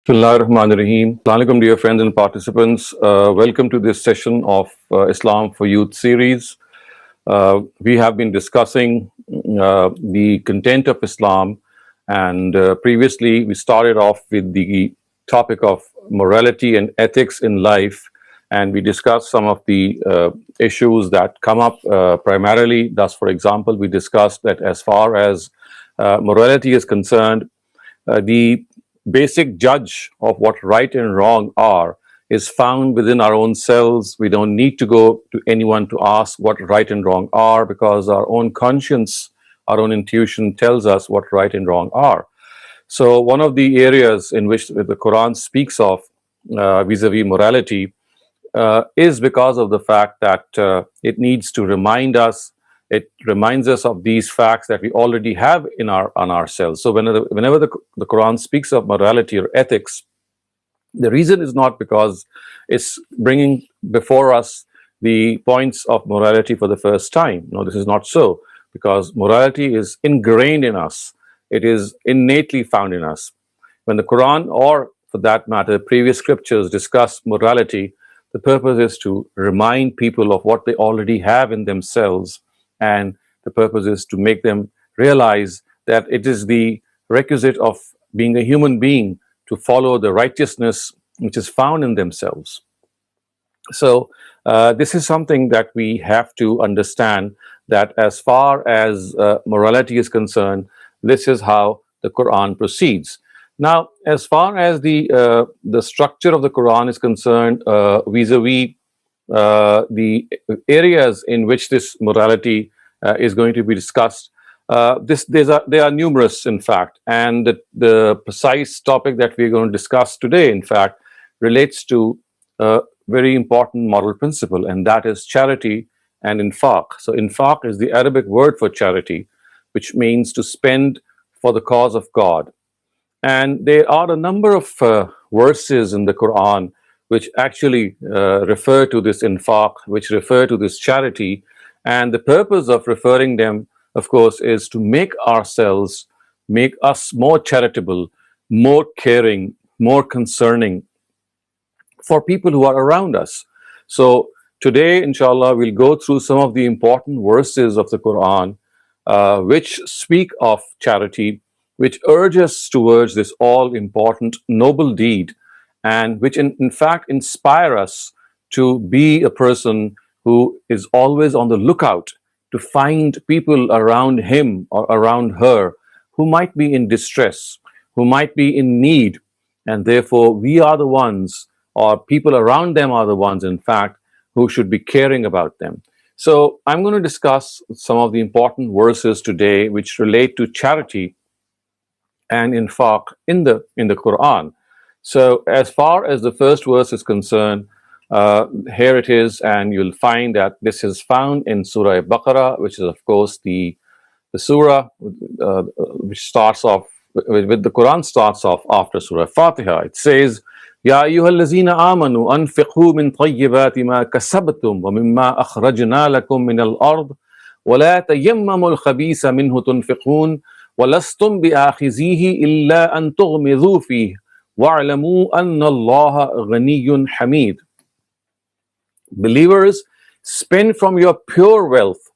Bismillahirrahmanirrahim. Assalamu alaikum, dear friends and participants. Welcome to this session of Islam for Youth series. We have been discussing the content of Islam, and previously we started off with the topic of morality and ethics in life, and we discussed some of the issues that come up primarily. Thus, for example, we discussed that as far as morality is concerned, the basic judge of what right and wrong are is found within our own selves. We don't need to go to anyone to ask what right and wrong are, because our own conscience, our own intuition tells us what right and wrong are. So one of the areas in which the Quran speaks of vis-a-vis morality is because of the fact that it needs to remind us. It reminds us of these facts that we already have in on ourselves. So whenever the Quran speaks of morality or ethics, the reason is not because it's bringing before us the points of morality for the first time. No, this is not so, because morality is ingrained in us. It is innately found in us. When the Quran, or for that matter, previous scriptures discuss morality, the purpose is to remind people of what they already have in themselves, and the purpose is to make them realize that it is the requisite of being a human being to follow the righteousness which is found in themselves. So this is something that we have to understand, that as far as morality is concerned, this is how the Quran proceeds. Now, as far as the structure of the Quran is concerned, vis-a-vis the areas in which this morality is going to be discussed, there are numerous, in fact, and the precise topic that we're going to discuss today, in fact, relates to a very important moral principle, and that is charity and infaq. So infaq is the Arabic word for charity, which means to spend for the cause of God. And there are a number of verses in the Quran which actually refer to this infaq, which refer to this charity. And the purpose of referring them, of course, is to make us more charitable, more caring, more concerning for people who are around us. So today, inshallah, we'll go through some of the important verses of the Quran which speak of charity, which urge us towards this all-important noble deed, and which in fact inspire us to be a person who is always on the lookout to find people around him or around her who might be in distress, who might be in need, and therefore we are the ones, or people around them are the ones, in fact, who should be caring about them. So I'm going to discuss some of the important verses today which relate to charity and infaq in the Quran. So as far as the first verse is concerned, here it is, and you'll find that this is found in Surah Baqarah, which is of course the surah which starts off with the Quran starts off after Surah Fatiha. It says, Ya ayyuhallazina amanu anfiqu min tayyibati ma kasabtum wa mimma akhrajna lakum min al-ard wa la tayammamu al-khabisa minhu tunfiqun وَلَسْتُمْ بِآخِذِيهِ إِلَّا أَن تُغْمِضُوا فِيهِ وَاعْلَمُوا أَنَّ اللَّهَ غَنِيٌّ حَمِيدٌ. Believers, spend from your pure wealth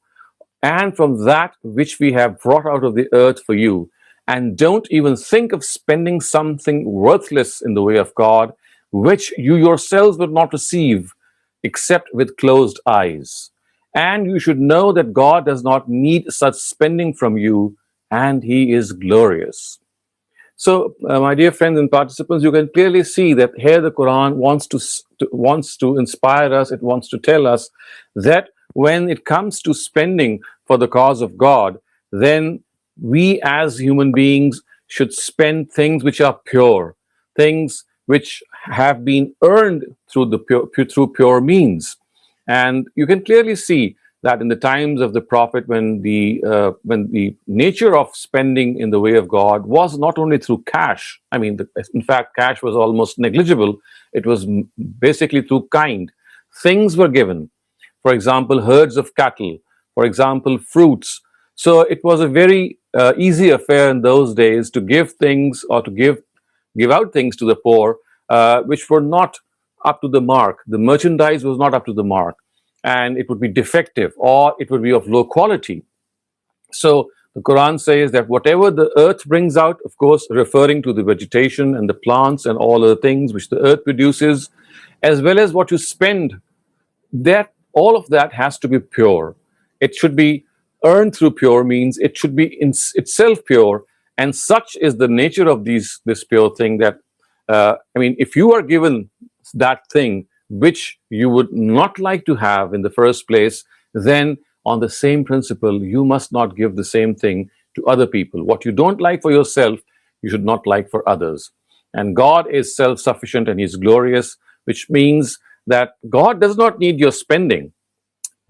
and from that which we have brought out of the earth for you, and don't even think of spending something worthless in the way of God, which you yourselves will not receive except with closed eyes. And you should know that God does not need such spending from you, and He is glorious. So, my dear friends and participants, you can clearly see that here the Quran wants to inspire us. It wants to tell us that when it comes to spending for the cause of God, then we as human beings should spend things which are pure, things which have been earned through pure means. And you can clearly see that in the times of the Prophet, when the nature of spending in the way of God was not only through cash, I mean, in fact, cash was almost negligible. It was basically through kind. Things were given. For example, herds of cattle. For example, fruits. So it was a very easy affair in those days to give things, or to give give out things to the poor which were not up to the mark. The merchandise was not up to the mark, and it would be defective or it would be of low quality. So the Quran says that whatever the earth brings out, of course, referring to the vegetation and the plants and all other things which the earth produces, as well as what you spend, that all of that has to be pure. It should be earned through pure means. It should be in itself pure, and such is the nature of this pure thing that if you are given that thing which you would not like to have in the first place, then on the same principle, you must not give the same thing to other people. What you don't like for yourself, you should not like for others. And God is self-sufficient and He's glorious, which means that God does not need your spending.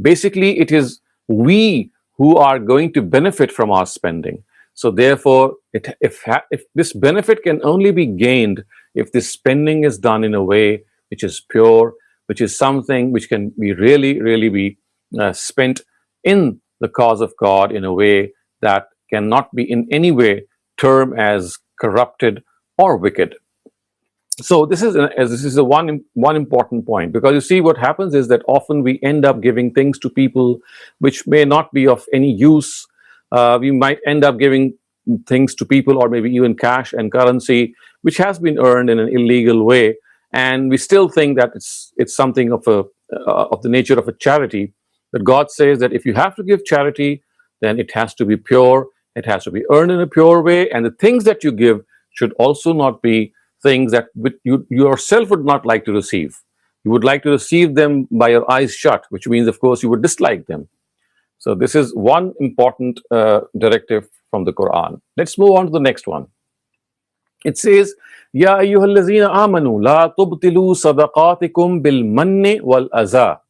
Basically, it is we who are going to benefit from our spending. So therefore, if this benefit can only be gained if this spending is done in a way which is pure, which is something which can be really be spent in the cause of God in a way that cannot be in any way termed as corrupted or wicked. So this is a one important point, because you see what happens is that often we end up giving things to people which may not be of any use. We might end up giving things to people, or maybe even cash and currency, which has been earned in an illegal way, and we still think that it's something of the nature of a charity. But God says that if you have to give charity, then it has to be pure, it has to be earned in a pure way, and the things that you give should also not be things that you yourself would not like to receive. You would like to receive them by your eyes shut, which means, of course, you would dislike them. So this is one important directive from the Quran. Let's move on to the next one. It says, Ya ayyuhallazina amanu la tubtilu sadaqatikum bil manni wal aza.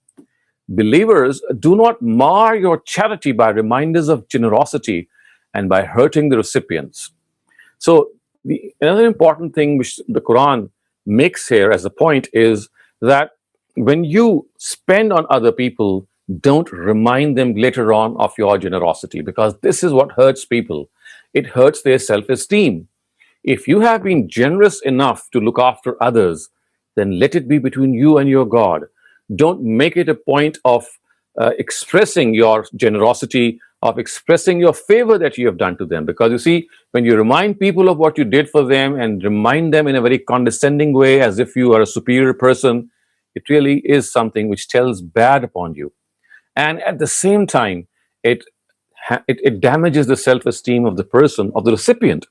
Believers, do not mar your charity by reminders of generosity and by hurting the recipients. So another important thing which the Quran makes here as a point is that when you spend on other people, don't remind them later on of your generosity, because this is what hurts people. It hurts their self-esteem. If you have been generous enough to look after others, then let it be between you and your God. Don't make it a point of expressing your generosity, of expressing your favor that you have done to them. Because you see, when you remind people of what you did for them and remind them in a very condescending way, as if you are a superior person, it really is something which tells bad upon you. And at the same time, it damages the self-esteem of the person, of the recipient.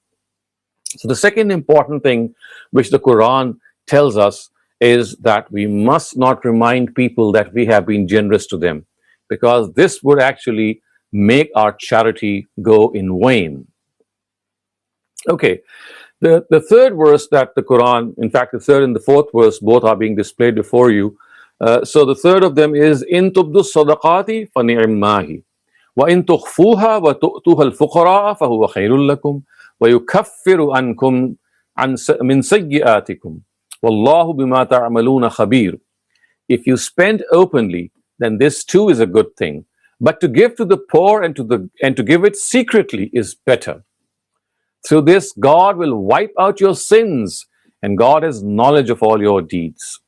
So the second important thing which the Quran tells us is that we must not remind people that we have been generous to them, because this would actually make our charity go in vain. Okay, the third verse that the Quran, in fact, the third and the fourth verse, both are being displayed before you. So the third of them is, In tubdu sadaqati fa ni'mahi, wa in tukhfuha wa tu'tuha al-fuqara fa huwa khairul lakum, wa yukaffiru ankum min sayyi'atikum. Wallahu bima ta'maluna khabir. If you spend openly, then this too is a good thing. But to give to the poor and to give it secretly is better. Through this, God will wipe out your sins, and God has knowledge of all your deeds.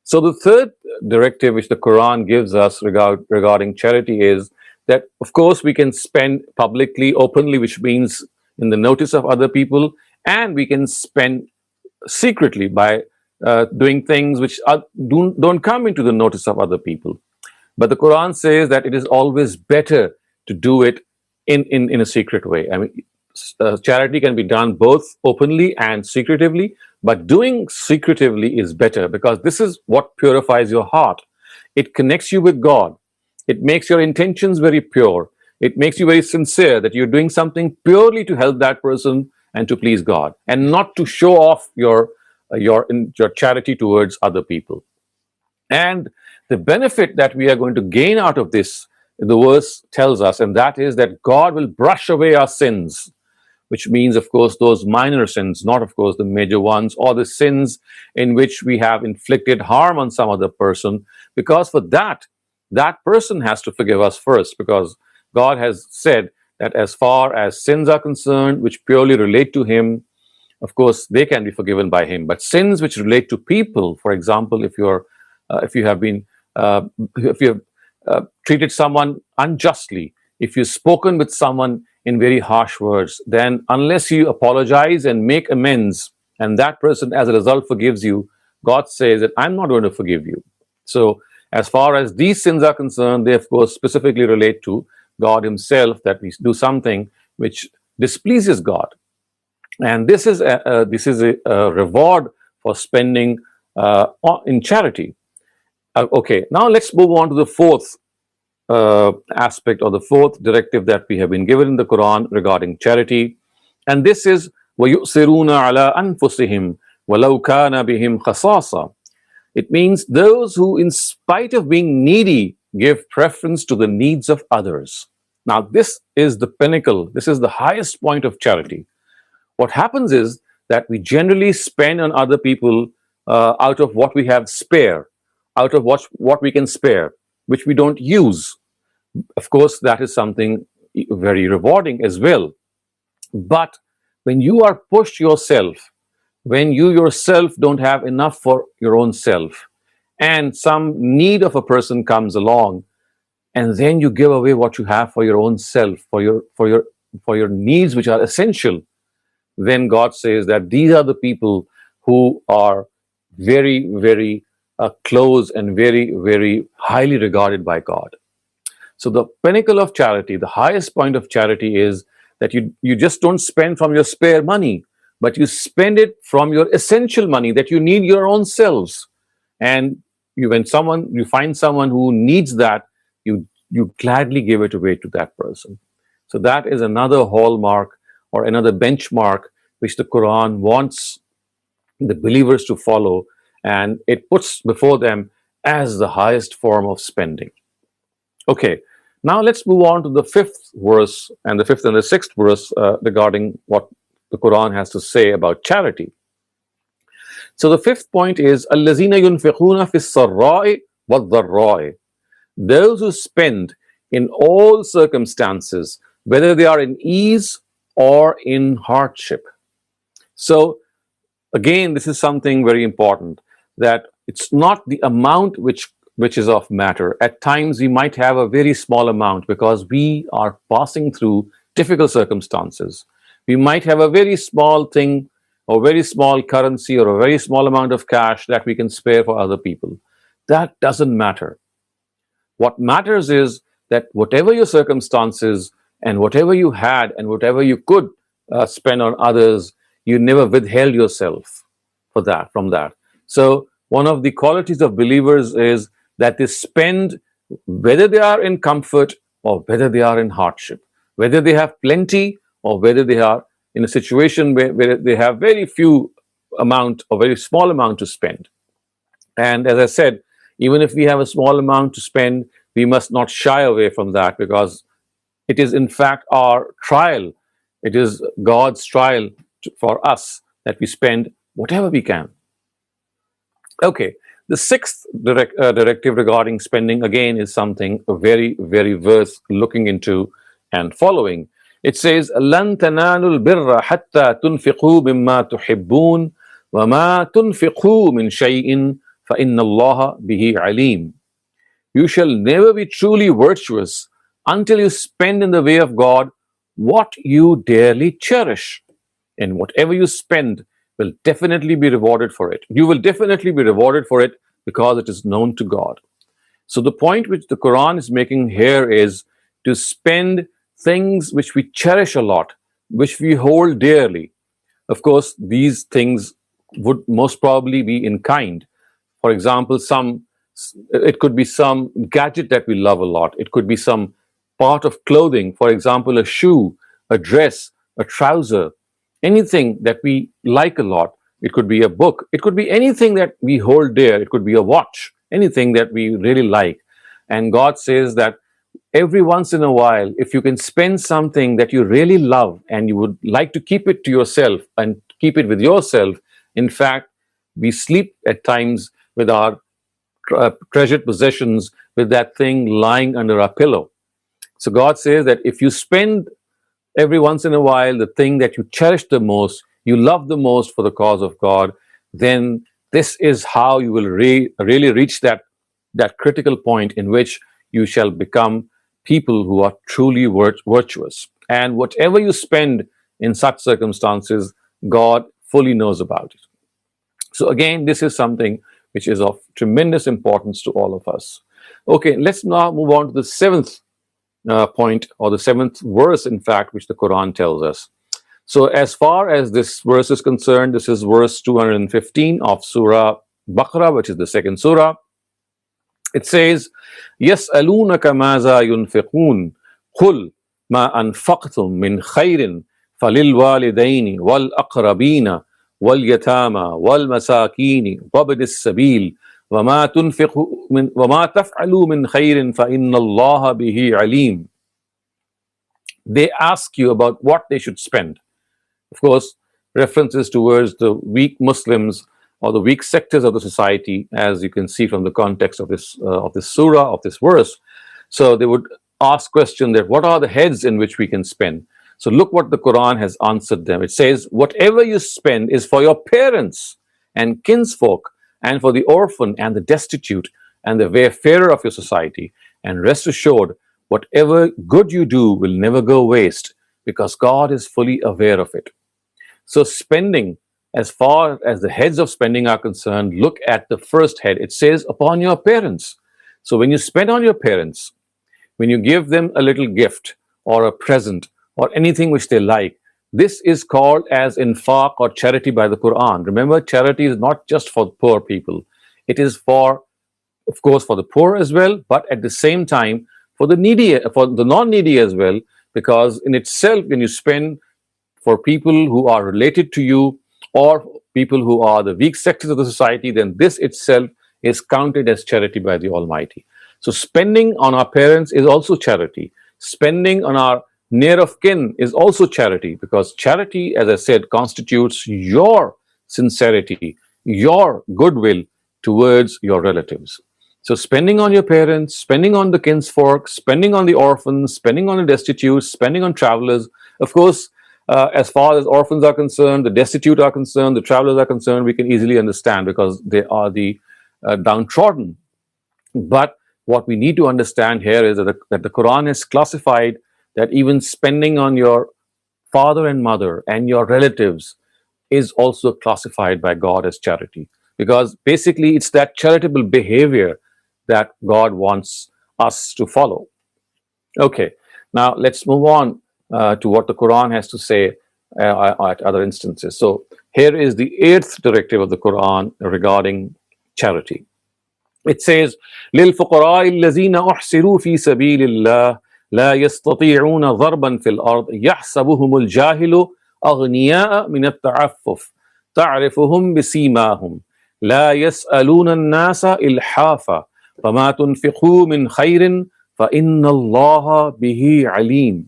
So the third directive which the Quran gives us regarding charity is that, of course, we can spend publicly, openly, which means in the notice of other people, and we can spend secretly by doing things which don't come into the notice of other people. But the Quran says that it is always better to do it in a secret way. I mean, charity can be done both openly and secretively, but doing secretively is better, because this is what purifies your heart. It connects you with God. It makes your intentions very pure. It makes you very sincere that you're doing something purely to help that person and to please God, and not to show off your charity towards other people. And the benefit that we are going to gain out of this, the verse tells us, and that is that God will brush away our sins, which means, of course, those minor sins, not, of course, the major ones, or the sins in which we have inflicted harm on some other person, because for that person has to forgive us first, because God has said that as far as sins are concerned, which purely relate to Him, of course, they can be forgiven by him. But sins which relate to people, for example, if you have been, if you have treated someone unjustly, if you've spoken with someone in very harsh words, then unless you apologize and make amends, and that person as a result forgives you, God says that I'm not going to forgive you. So, as far as these sins are concerned, they of course specifically relate to God Himself, that we do something which displeases God. And this is a reward for spending in charity. Okay, now let's move on to the fourth aspect, or the fourth directive that we have been given in the Quran regarding charity, and this is وَيُؤْثِرُونَ عَلَىٰ أَنفُسِهِمْ وَلَوْ كَانَ بِهِمْ خَصَاصَةٌ. It means those who, in spite of being needy, give preference to the needs of others. Now, this is the pinnacle, this is the highest point of charity. What happens is that we generally spend on other people out of what we have spare, out of what we can spare, which we don't use. Of course, that is something very rewarding as well. But when you are pushed yourself, when you yourself don't have enough for your own self, and some need of a person comes along, and then you give away what you have for your own self, for your needs which are essential, then God says that these are the people who are very, very close and very, very highly regarded by God. So the pinnacle of charity, the highest point of charity, is that you just don't spend from your spare money, but you spend it from your essential money that you need your own selves. And when you find someone who needs that, you gladly give it away to that person. So that is another hallmark or another benchmark which the Quran wants the believers to follow, and it puts before them as the highest form of spending. Okay, now let's move on to the fifth verse and the fifth and the sixth verse regarding what the Quran has to say about charity. So the fifth point is الَّذِينَ يُنْفِقُونَ فِي السَّرَّاءِ وَالضَّرَّاءِ. Those who spend in all circumstances, whether they are in ease or in hardship. So again, this is something very important, that it's not the amount which is of matter. At times we might have a very small amount because we are passing through difficult circumstances. We might have a very small thing or very small currency or a very small amount of cash that we can spare for other people. That doesn't matter. What matters is that whatever your circumstances and whatever you had and whatever you could spend on others, you never withheld yourself from that. So one of the qualities of believers is that they spend, whether they are in comfort or whether they are in hardship, whether they have plenty or whether they are in a situation where they have very few amount or very small amount to spend. And as I said, even if we have a small amount to spend, we must not shy away from that, because it is in fact our trial. It is God's trial for us that we spend whatever we can. Okay, the sixth directive regarding spending, again, is something very, very worth looking into and following. It says, لَن تَنَالُوا الْبِرَّ حَتَّى تُنْفِقُوا مِمَّا تُحِبُّونَ وَمَا تُنْفِقُوا مِنْ شَيْءٍ فَإِنَّ اللَّهَ بِهِ عَلِيمٌ. You shall never be truly virtuous until you spend in the way of God what you dearly cherish. And whatever you spend will definitely be rewarded for it. You will definitely be rewarded for it because it is known to God. So the point which the Quran is making here is to spend things which we cherish a lot, which we hold dearly. Of course, these things would most probably be in kind. For example, it could be some gadget that we love a lot. It could be some part of clothing, for example, a shoe, a dress, a trouser, anything that we like a lot. It could be a book. It could be anything that we hold dear. It could be a watch, anything that we really like. And God says that every once in a while, if you can spend something that you really love and you would like to keep it to yourself and keep it with yourself, in fact, we sleep at times with our treasured possessions, with that thing lying under our pillow. So God says that if you spend every once in a while the thing that you cherish the most, you love the most for the cause of God, then this is how you will really reach that critical point in which you shall become people who are truly virtuous. And whatever you spend in such circumstances, God fully knows about it. So again, this is something which is of tremendous importance to all of us. Okay, let's now move on to the seventh point, or the seventh verse, in fact, which the Quran tells us. So as far as this verse is concerned, this is verse 215 of Surah Baqarah, which is the second surah. It says, يَسْأَلُونَكَ مَاذَا يُنْفِقُونَ قُلْ مَا أَنْفَقْتُم مِّنْ خَيْرٍ فَلِلْوَالِدَيْنِ وَالْأَقْرَبِينَ وَالْيَتَامَى وَالْمَسَاكِينِ وَابْنِ السَّبِيلِ وَمَا تَفْعَلُوا مِنْ خَيْرٍ فَإِنَّ اللَّهَ بِهِ عَلِيمٌ. They ask you about what they should spend. Of course, references towards the weak Muslims or the weak sectors of the society, as you can see from the context of this surah, of this verse. So they would ask question that what are the heads in which we can spend? So look what the Quran has answered them. It says, whatever you spend is for your parents and kinsfolk and for the orphan and the destitute and the wayfarer of your society. And rest assured, whatever good you do will never go waste, because God is fully aware of it. So spending, as far as the heads of spending are concerned, look at the first head. It says upon your parents. So when you spend on your parents, when you give them a little gift or a present or anything which they like, this is called as infaq or charity by the Quran. Remember, charity is not just for poor people. It is for, of course, for the poor as well, but at the same time for the needy, for the non-needy as well, because in itself, when you spend for people who are related to you or people who are the weak sectors of the society, then this itself is counted as charity by the Almighty. So spending on our parents is also charity. Spending on our near of kin is also charity, because charity, as I said, constitutes your sincerity, your goodwill towards your relatives. So spending on your parents, spending on the kinsfolk, spending on the orphans, spending on the destitute, spending on travelers. Of course, as far as orphans are concerned, the destitute are concerned, the travelers are concerned, we can easily understand because they are the downtrodden. But what we need to understand here is that the Quran has classified that even spending on your father and mother and your relatives is also classified by God as charity. Because basically it's that charitable behavior that God wants us to follow. Okay, now let's move on to what the Quran has to say at other instances. So here is the eighth directive of the Quran regarding charity. It says, لِلْفُقَرَاءِ الَّذِينَ أُحْصِرُوا فِي سَبِيلِ اللَّهِ لَا يَسْتَطِيعُونَ ضَرْبًا فِي الْأَرْضِ يَحْسَبُهُمُ الْجَاهِلُ أَغْنِيَاءَ مِنَ التَّعَفُّفِ تَعْرِفُهُمْ بِسِيمَاهُمْ لَا يَسْأَلُونَ النَّاسَ إِلْحَافًا وَمَا تُنْفِقُوا مِنْ خَيْرٍ فَإِنَّ اللَّهَ بِهِ عَلِيمٌ.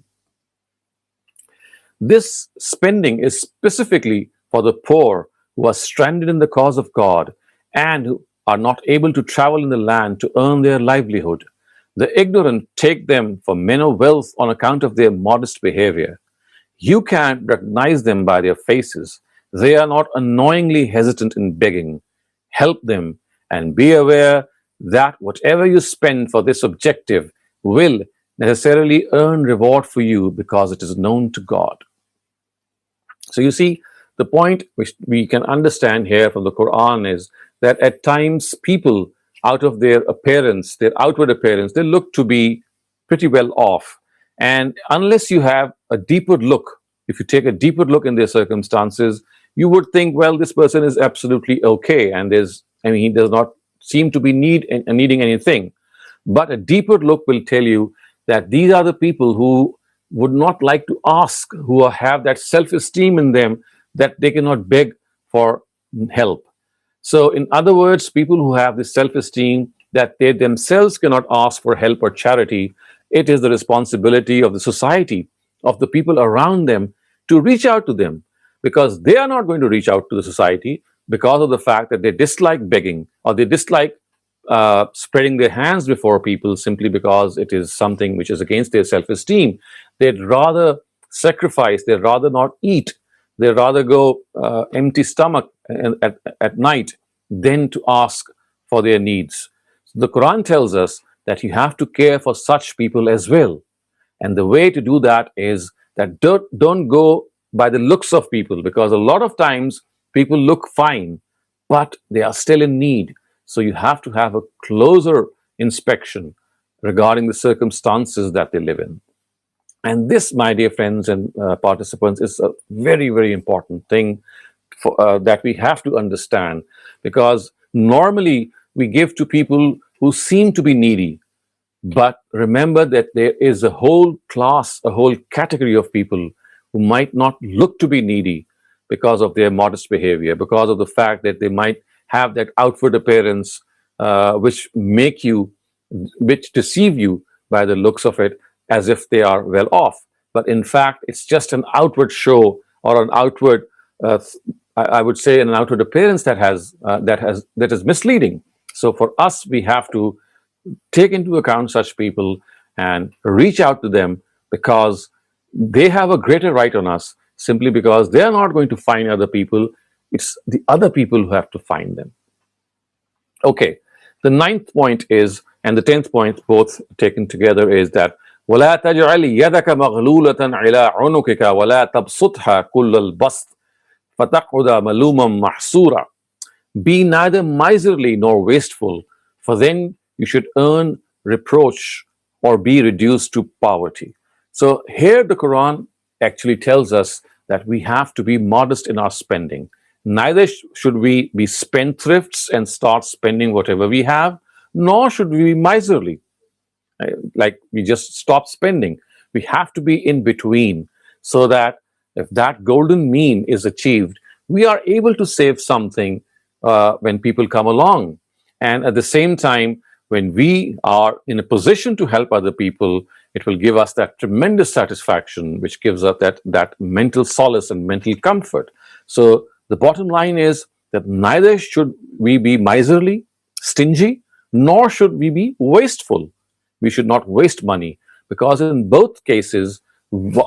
This spending is specifically for the poor who are stranded in the cause of God and who are not able to travel in the land to earn their livelihood. The ignorant take them for men of wealth on account of their modest behavior. You can recognize them by their faces. They are not annoyingly hesitant in begging. Help them and be aware that whatever you spend for this objective will necessarily earn reward for you, because it is known to God. So you see, the point which we can understand here from the Quran is that at times people, out of their appearance, their outward appearance, they look to be pretty well off. And unless you have a deeper look, if you take a deeper look in their circumstances, you would think, well, this person is absolutely okay, and he does not seem to be needing anything. But a deeper look will tell you that these are the people who would not like to ask, who have that self-esteem in them that they cannot beg for help. So in other words, people who have this self-esteem that they themselves cannot ask for help or charity, it is the responsibility of the society, of the people around them, to reach out to them, because they are not going to reach out to the society because of the fact that they dislike begging, or they dislike spreading their hands before people simply because it is something which is against their self-esteem. They'd rather sacrifice, they'd rather not eat They rather go empty stomach at night than to ask for their needs. So the Quran tells us that you have to care for such people as well. And the way to do that is that don't go by the looks of people, because a lot of times people look fine, but they are still in need. So you have to have a closer inspection regarding the circumstances that they live in. And this, my dear friends and participants, is a very, very important thing that we have to understand, because normally we give to people who seem to be needy. But remember that there is a whole class, a whole category of people who might not look to be needy because of their modest behavior, because of the fact that they might have that outward appearance which which deceive you by the looks of it, as if they are well off. But in fact, it's just an outward show, or an outward, I would say, an outward appearance that is misleading. So for us, we have to take into account such people and reach out to them, because they have a greater right on us, simply because they are not going to find other people. It's the other people who have to find them. Okay, the ninth point is, and the 10th point, both taken together, is that وَلَا تَجْعَلْ يَدَكَ مَغْلُولَةً إِلَىٰ عُنُقِكَ وَلَا تَبْسُطْهَا كُلَّ الْبَسْطِ فَتَقْعُدَ مَلُومًا مَحْسُورًا. Be neither miserly nor wasteful, for then you should earn reproach or be reduced to poverty. So here the Quran actually tells us that we have to be modest in our spending. Neither should we be spendthrifts and start spending whatever we have, nor should we be miserly, like we just stop spending. We have to be in between, so that if that golden mean is achieved, we are able to save something when people come along. And at the same time, when we are in a position to help other people, it will give us that tremendous satisfaction, which gives us that mental solace and mental comfort. So the bottom line is that neither should we be miserly, stingy, nor should we be wasteful. We should not waste money, because in both cases,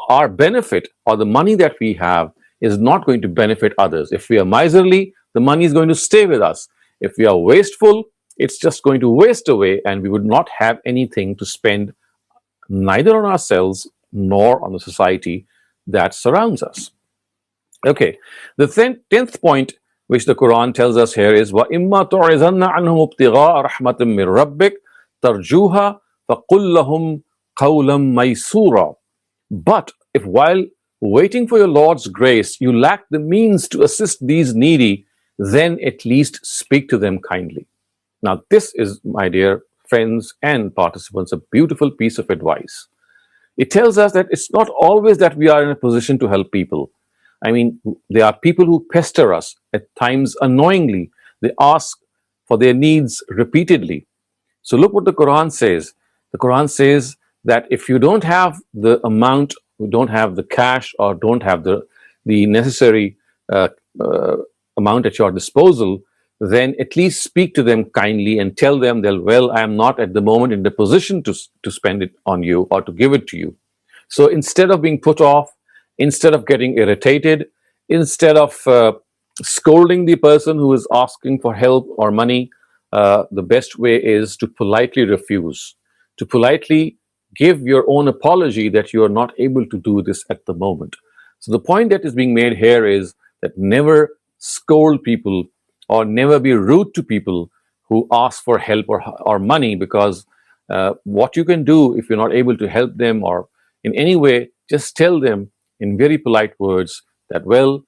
our benefit, or the money that we have, is not going to benefit others. If we are miserly, the money is going to stay with us. If we are wasteful, it's just going to waste away, and we would not have anything to spend, neither on ourselves nor on the society that surrounds us. Okay, the 10th point which the Quran tells us here is وَإِمَّا تُعْرِضَنَّ عَنْهُمُ ابْتِغَاءَ رَحْمَةٍ مِّن رَبِّكَ تَرْجُوهَا فَقُلْ لَهُمْ قَوْلًا مَيْسُورًا. But if while waiting for your Lord's grace you lack the means to assist these needy, then at least speak to them kindly. Now this is, my dear friends and participants, a beautiful piece of advice. It tells us that it's not always that we are in a position to help people. I mean, there are people who pester us, at times annoyingly. They ask for their needs repeatedly. So look what the Quran says. The Quran says that if you don't have the amount, you don't have the cash, or don't have the necessary amount at your disposal, then at least speak to them kindly and tell them that, well, I am not at the moment in the position to spend it on you or to give it to you. So instead of being put off, instead of getting irritated, instead of scolding the person who is asking for help or money, the best way is to politely refuse, to politely give your own apology that you are not able to do this at the moment. So the point that is being made here is that never scold people, or never be rude to people who ask for help or money, because what you can do if you're not able to help them or in any way, just tell them in very polite words that, well,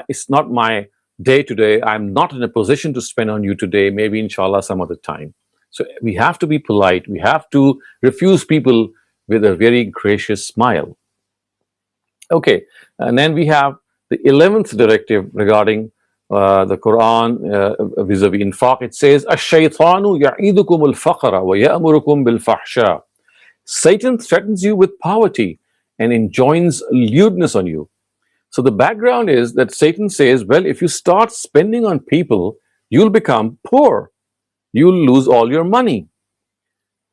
it's not my day today. I'm not in a position to spend on you today. Maybe inshallah some other time. So we have to be polite. We have to refuse people with a very gracious smile. Okay, and then we have the 11th directive regarding the Quran vis-a-vis infaq. It says, "Ash-shaytanu ya'idukum al-faqra wa ya'murukum bil-fahsha." Satan threatens you with poverty and enjoins lewdness on you. So the background is that Satan says, well, if you start spending on people, you'll become poor. You'll lose all your money.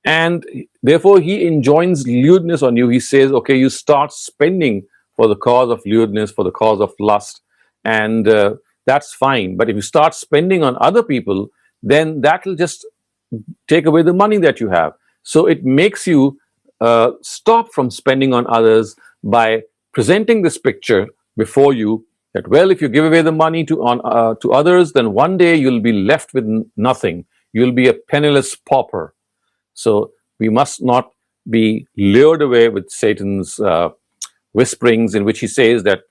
And therefore, he enjoins lewdness on you. He says, okay, you start spending for the cause of lewdness, for the cause of lust, and that's fine. But if you start spending on other people, then that will just take away the money that you have. So it makes you stop from spending on others by presenting this picture before you that, well, if you give away the money to others, then one day you'll be left with nothing. You'll be a penniless pauper. So we must not be lured away with Satan's whisperings, in which he says that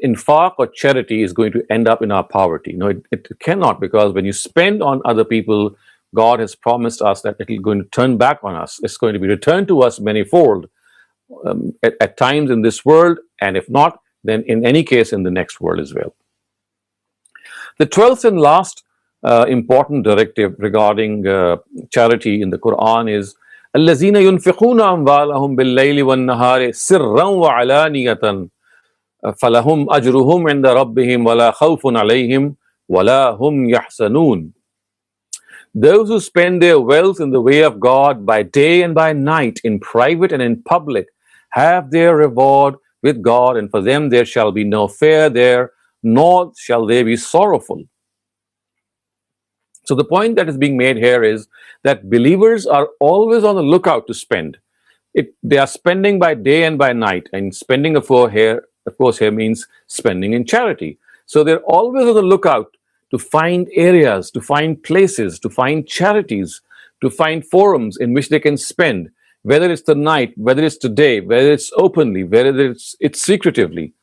infaq or charity is going to end up in our poverty. No, it cannot, because when you spend on other people, God has promised us that it is going to turn back on us. It's going to be returned to us manifold, at times in this world, and if not, then in any case in the next world as well. The 12th and last important directive regarding charity in the Quran is الَّذِينَ يُنْفِقُونَ أَمْوَالَهُمْ بِاللَّيْلِ وَالنَّهَارِ سِرًّا وَعَلَانِيَةً فَلَهُمْ أَجْرُهُمْ عِنْدَ رَبِّهِمْ وَلَا خَوْفٌ عَلَيْهِمْ وَلَا هُمْ يَحْزَنُونَ. Those who spend their wealth in the way of God by day and by night, in private and in public, have their reward with God, and for them there shall be no fear there, nor shall they be sorrowful. So the point that is being made here is that believers are always on the lookout to spend. They are spending by day and by night, and spending of course here means spending in charity. So they're always on the lookout to find areas, to find places, to find charities, to find forums in which they can spend, whether it's the night, whether it's the day, whether it's openly, whether it's secretively.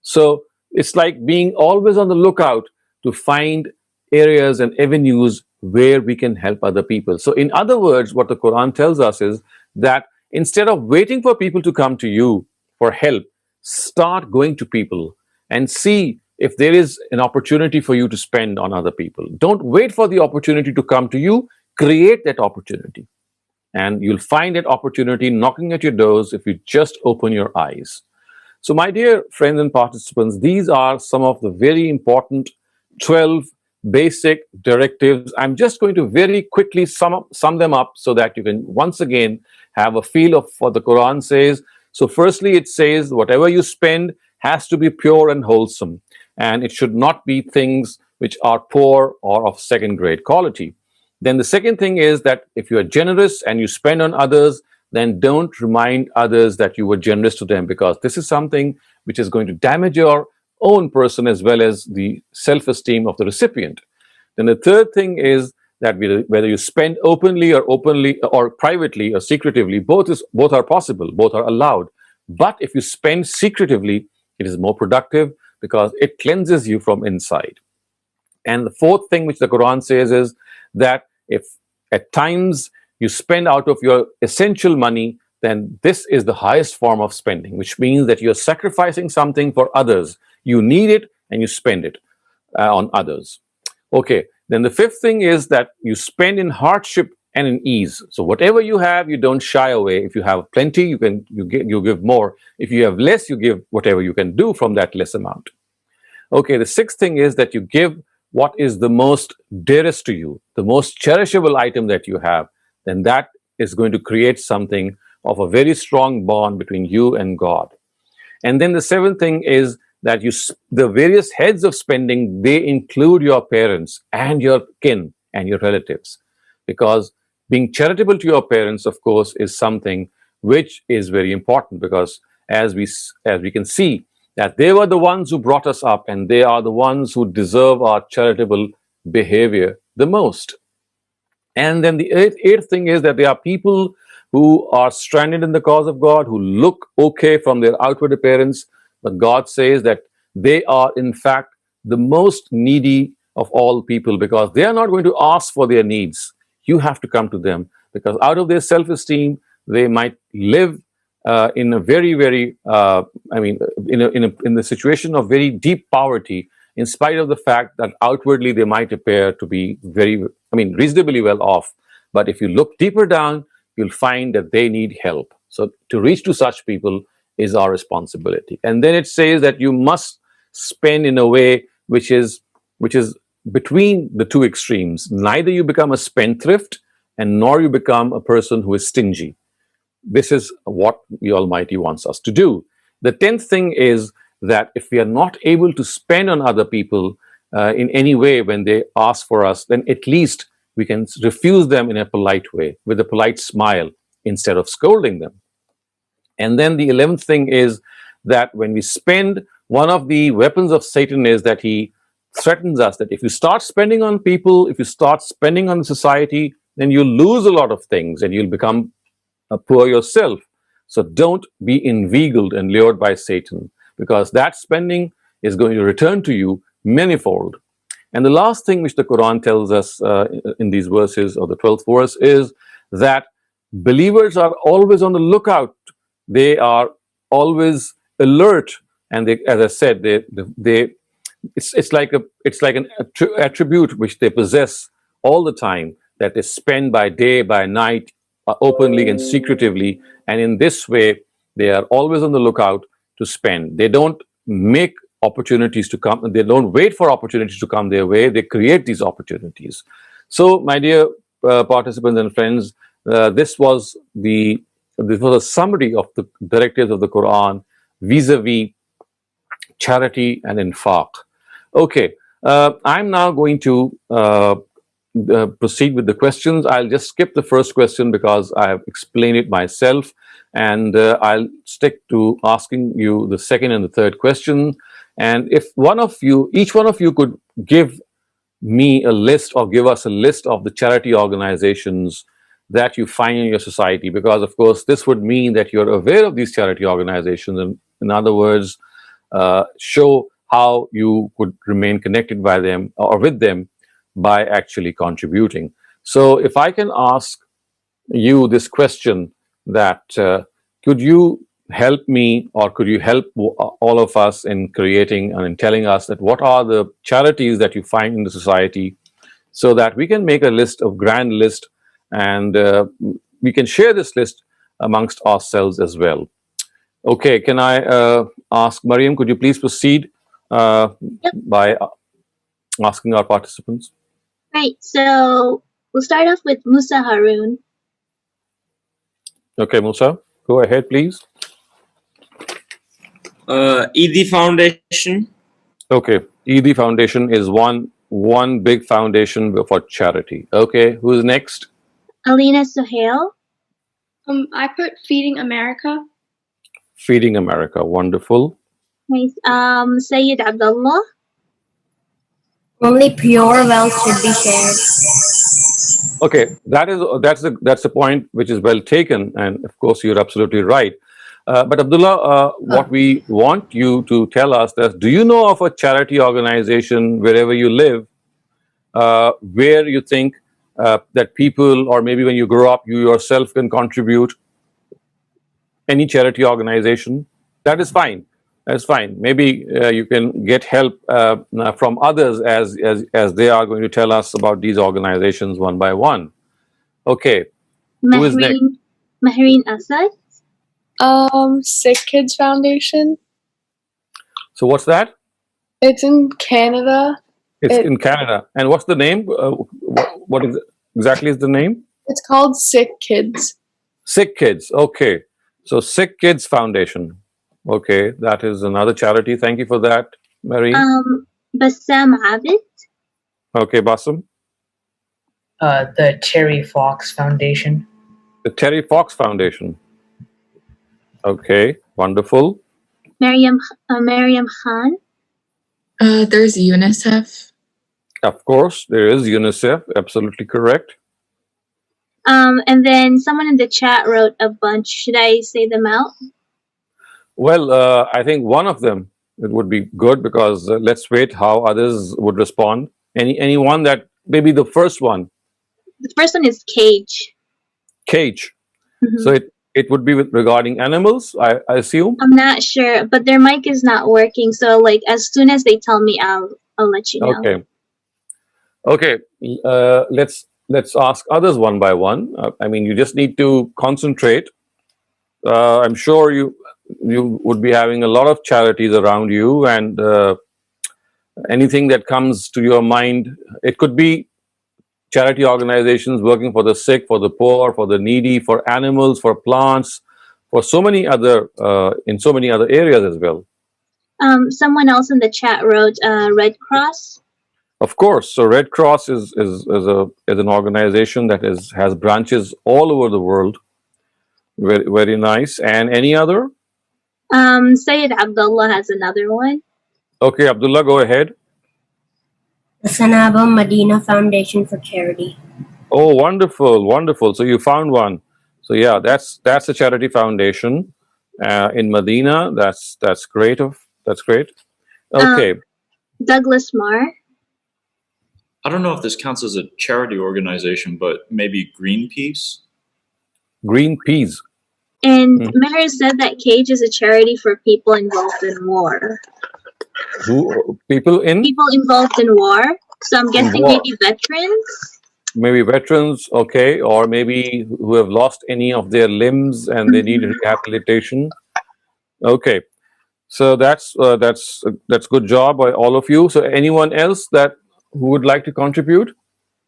So it's like being always on the lookout to find areas and avenues where we can help other people. So in other words, what the Quran tells us is that instead of waiting for people to come to you for help, start going to people and see if there is an opportunity for you to spend on other people. Don't wait for the opportunity to come to you, create that opportunity. And you'll find that opportunity knocking at your doors if you just open your eyes. So my dear friends and participants, these are some of the very important 12 basic directives. I'm just going to very quickly sum them up so that you can once again have a feel of what the Quran says. So firstly, it says whatever you spend has to be pure and wholesome, and it should not be things which are poor or of second grade quality. Then the second thing is that if you are generous and you spend on others, then don't remind others that you were generous to them, because this is something which is going to damage your own person as well as the self-esteem of the recipient. Then the third thing is that whether you spend openly or privately or secretively, both are possible, both are allowed. But if you spend secretively, it is more productive because it cleanses you from inside. And the fourth thing which the Quran says is that if at times you spend out of your essential money, then this is the highest form of spending, which means that you're sacrificing something for others. You need it and you spend it on others. Okay, then the fifth thing is that you spend in hardship and in ease. So whatever you have, you don't shy away. If you have plenty, you give more. If you have less, you give whatever you can do from that less amount. Okay, the sixth thing is that you give what is the most dearest to you, the most cherishable item that you have. Then that is going to create something of a very strong bond between you and God. And then the seventh thing is that the various heads of spending, they include your parents and your kin and your relatives, because being charitable to your parents, of course, is something which is very important, because as we can see that they were the ones who brought us up, and they are the ones who deserve our charitable behavior the most. And then the eighth thing is that there are people who are stranded in the cause of God, who look okay from their outward appearance, but God says that they are in fact the most needy of all people, because they are not going to ask for their needs. You have to come to them, because out of their self-esteem, they might live in a very, very, in the situation of very deep poverty, in spite of the fact that outwardly they might appear to be reasonably well off. But if you look deeper down, you'll find that they need help. So to reach to such people is our responsibility. And then it says that you must spend in a way which is between the two extremes. Neither you become a spendthrift, and nor you become a person who is stingy. This is what the Almighty wants us to do. The 10th thing is that if we are not able to spend on other people in any way when they ask for us, then at least we can refuse them in a polite way with a polite smile instead of scolding them. And then the 11th thing is that when we spend, one of the weapons of Satan is that he threatens us that if you start spending on people, if you start spending on society, then you'll lose a lot of things and you'll become poor yourself. So don't be inveigled and lured by Satan, because that spending is going to return to you manifold. And the last thing which the Quran tells us in these verses, or the 12th verse, is that believers are always on the lookout. They are always alert, and they, as I said, it's like an attribute which they possess all the time, that is spent by day, by night, openly and secretively. And in this way, they are always on the lookout to spend. They don't make opportunities to come, they don't wait for opportunities to come their way, they create these opportunities. So, my dear participants and friends, this was a summary of the directives of the Quran vis-a-vis charity and infaq. Okay, I'm now going to proceed with the questions. I'll just skip the first question because I have explained it myself, and I'll stick to asking you the second and the third question. And if each one of you could give me a list, or give us a list of the charity organizations that you find in your society, because of course this would mean that you're aware of these charity organizations, and in other words, show how you could remain connected by them or with them by actually contributing. So if I can ask you this question, that could you help me, or could you help all of us in creating and in telling us that what are the charities that you find in the society, so that we can make a list, of grand list, and we can share this list amongst ourselves as well. Okay, can I ask Mariam, could you please proceed by asking our participants? Right, so we'll start off with Musa Haroon. Okay, Musa, go ahead, please. ED Foundation. Okay, ED Foundation is one big foundation for charity. Okay, who's next? Alina Suhail. I put Feeding America. Feeding America, wonderful. Nice. Sayyid Abdullah. Only pure wealth should be shared. Okay, that's the point which is well taken, and of course you're absolutely right. But Abdullah, what we want you to tell us is, do you know of a charity organization wherever you live, where you think that people, or maybe when you grow up, you yourself can contribute? Any charity organization, that is fine. That's fine. Maybe you can get help from others as they are going to tell us about these organizations one by one. Okay, who is next? Mahreen Asad. Sick Kids Foundation. So what's that? It's in Canada. It's in Canada. And what's the name? What exactly is the name? It's called Sick Kids. Sick Kids. Okay. So Sick Kids Foundation. Okay, that is another charity. Thank you for that, Mary. Bassam Abid. Okay, Bassam. The Terry Fox Foundation. The Terry Fox Foundation. Okay, wonderful. Maryam Khan. There's UNICEF. Of course, there is UNICEF. Absolutely correct. And then someone in the chat wrote a bunch. Should I say them out? Well, I think one of them, it would be good, because let's wait how others would respond. Anyone that, maybe the first one. The first one is Cage. Cage. Mm-hmm. So it would be regarding animals, I assume. I'm not sure, but their mic is not working. So like as soon as they tell me, I'll let you know. Okay. Let's ask others one by one. I mean, you just need to concentrate. I'm sure you would be having a lot of charities around you, and anything that comes to your mind. It could be charity organizations working for the sick, for the poor, for the needy, for animals, for plants, for so many other in so many other areas as well. Someone else in the chat wrote Red Cross. Of course. So Red Cross is an organization that has branches all over the world. Very, very nice. And any other? Sayyid Abdullah has another one. Okay, Abdullah, go ahead. The Sanaba Medina Foundation for Charity. Oh, wonderful, wonderful. So you found one. So yeah, that's a charity foundation in Medina. That's great. That's great. Okay. Douglas Marr. I don't know if this counts as a charity organization, but maybe Greenpeace. Greenpeace. And Meher said that Cage is a charity for people involved in war. Who people involved in war. So I'm guessing maybe veterans. Maybe veterans, okay, or maybe who have lost any of their limbs and they need rehabilitation. Okay, so that's good job by all of you. So anyone else who would like to contribute?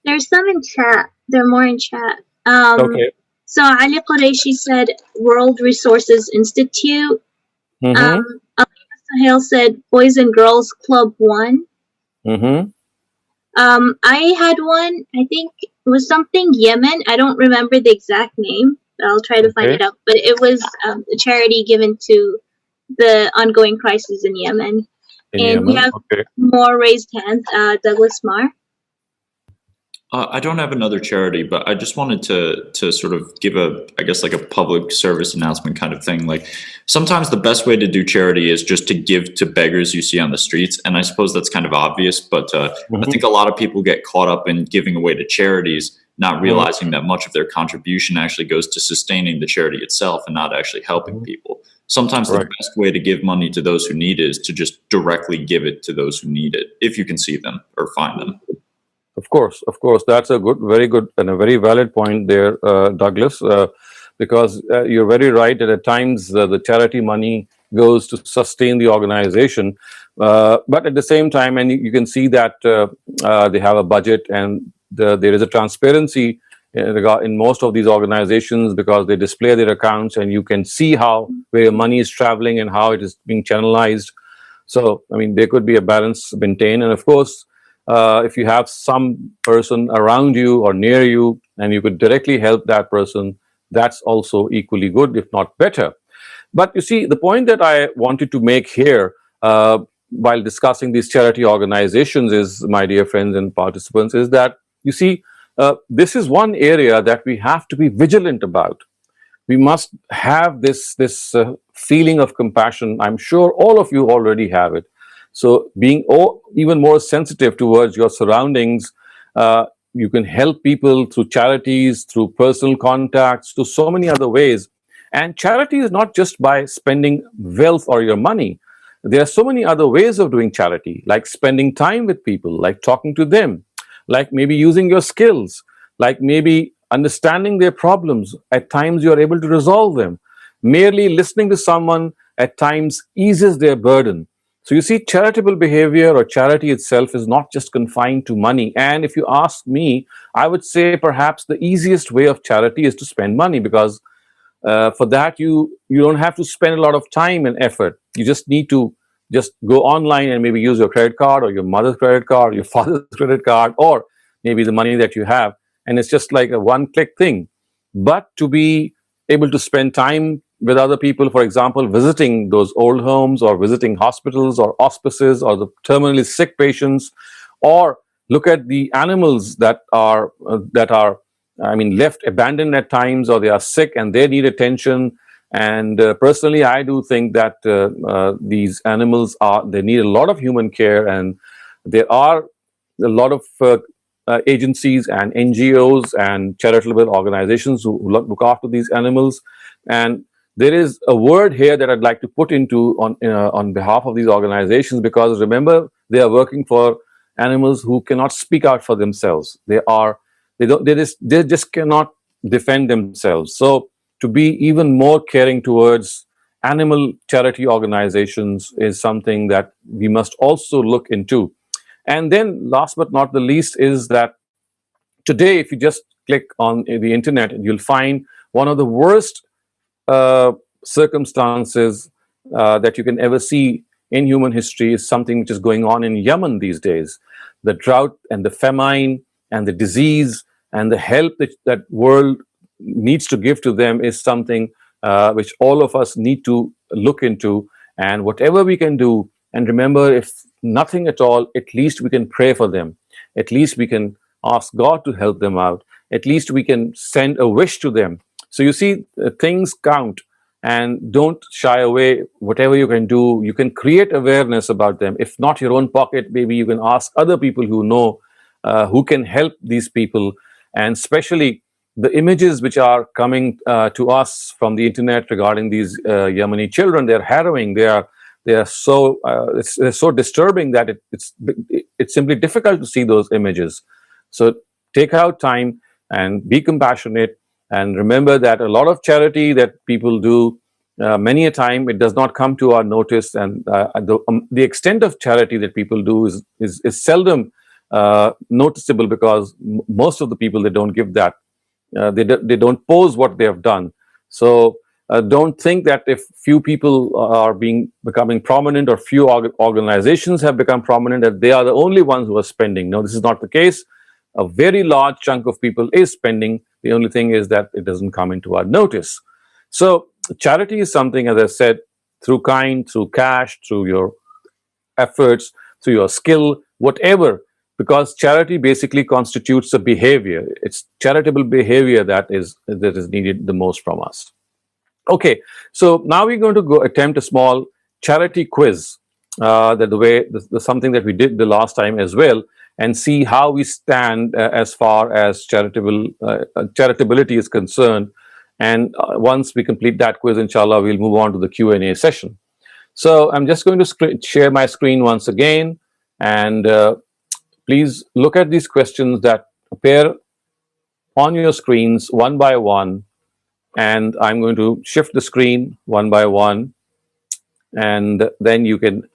There's some in chat. There are more in chat. Okay. So Ali Qureshi said World Resources Institute. Sahel said Boys and Girls Club 1. I had one, I think it was something Yemen. I don't remember the exact name. I'll try to find it out. But it was a charity given to the ongoing crisis in Yemen. We have more raised hands. Douglas Marr. I don't have another charity, but I just wanted to sort of give a public service announcement kind of thing. Like sometimes the best way to do charity is just to give to beggars you see on the streets. And I suppose that's kind of obvious, but I think a lot of people get caught up in giving away to charities, not realizing that much of their contribution actually goes to sustaining the charity itself and not actually helping people. Sometimes the best way to give money to those who need it is to just directly give it to those who need it, if you can see them or find them. Of course, that's a very good and a very valid point there, Douglas, because you're very right that at times the charity money goes to sustain the organization, but at the same time, and you can see that they have a budget and there is a transparency in most of these organizations because they display their accounts and you can see where your money is traveling and how it is being channelized. So, I mean, there could be a balance maintained, and of course, if you have some person around you or near you and you could directly help that person, that's also equally good, if not better. But you see, the point that I wanted to make here while discussing these charity organizations is, my dear friends and participants, is that, you see, this is one area that we have to be vigilant about. We must have this feeling of compassion. I'm sure all of you already have it. So being even more sensitive towards your surroundings, you can help people through charities, through personal contacts, to so many other ways. And charity is not just by spending wealth or your money. There are so many other ways of doing charity, like spending time with people, like talking to them, like maybe using your skills, like maybe understanding their problems. At times you are able to resolve them. Merely listening to someone at times eases their burden. So you see, charitable behavior or charity itself is not just confined to money. And if you ask me, I would say perhaps the easiest way of charity is to spend money, because for that you don't have to spend a lot of time and effort. You just need to just go online and maybe use your credit card or your mother's credit card, or your father's credit card, or maybe the money that you have. And it's just like a one-click thing. But to be able to spend time with other people, for example, visiting those old homes or visiting hospitals or hospices or the terminally sick patients, or look at the animals that are left abandoned at times, or they are sick and they need attention. And personally, I do think that these animals they need a lot of human care, and there are a lot of agencies and NGOs and charitable organizations who look after these animals. And there is a word here that I'd like to put into on behalf of these organizations, because remember, they are working for animals who cannot speak out for themselves. They just cannot defend themselves. So to be even more caring towards animal charity organizations is something that we must also look into. And then last but not the least is that today, if you just click on the internet, you'll find one of the worst circumstances that you can ever see in human history is something which is going on in Yemen these days. The drought and the famine and the disease and the help that world needs to give to them is something which all of us need to look into. And whatever we can do, and remember, if nothing at all, at least we can pray for them. At least we can ask God to help them out. At least we can send a wish to them. So you see, things count, and don't shy away. Whatever you can do, you can create awareness about them. If not your own pocket, maybe you can ask other people who know, who can help these people. And especially the images which are coming to us from the internet regarding these Yemeni children, they're harrowing. They are so they're so disturbing that it's simply difficult to see those images. So take out time and be compassionate, and remember that a lot of charity that people do, many a time it does not come to our notice, and the extent of charity that people do is seldom noticeable, because most of the people, they don't give that. They don't pose what they have done. So don't think that if few people are becoming prominent, or few organizations have become prominent, that they are the only ones who are spending. No, this is not the case. A very large chunk of people is spending. The only thing is that it doesn't come into our notice. So charity is something, as I said, through kind, through cash, through your efforts, through your skill, whatever. Because charity basically constitutes a behavior. It's charitable behavior that is needed the most from us. Okay, so now we're going to attempt a small charity quiz. Something that we did the last time as well, and see how we stand as far as charitability is concerned. And once we complete that quiz, inshallah, we'll move on to the Q&A session. So I'm just going to share my screen once again, and please look at these questions that appear on your screens one by one, and I'm going to shift the screen one by one, and then you can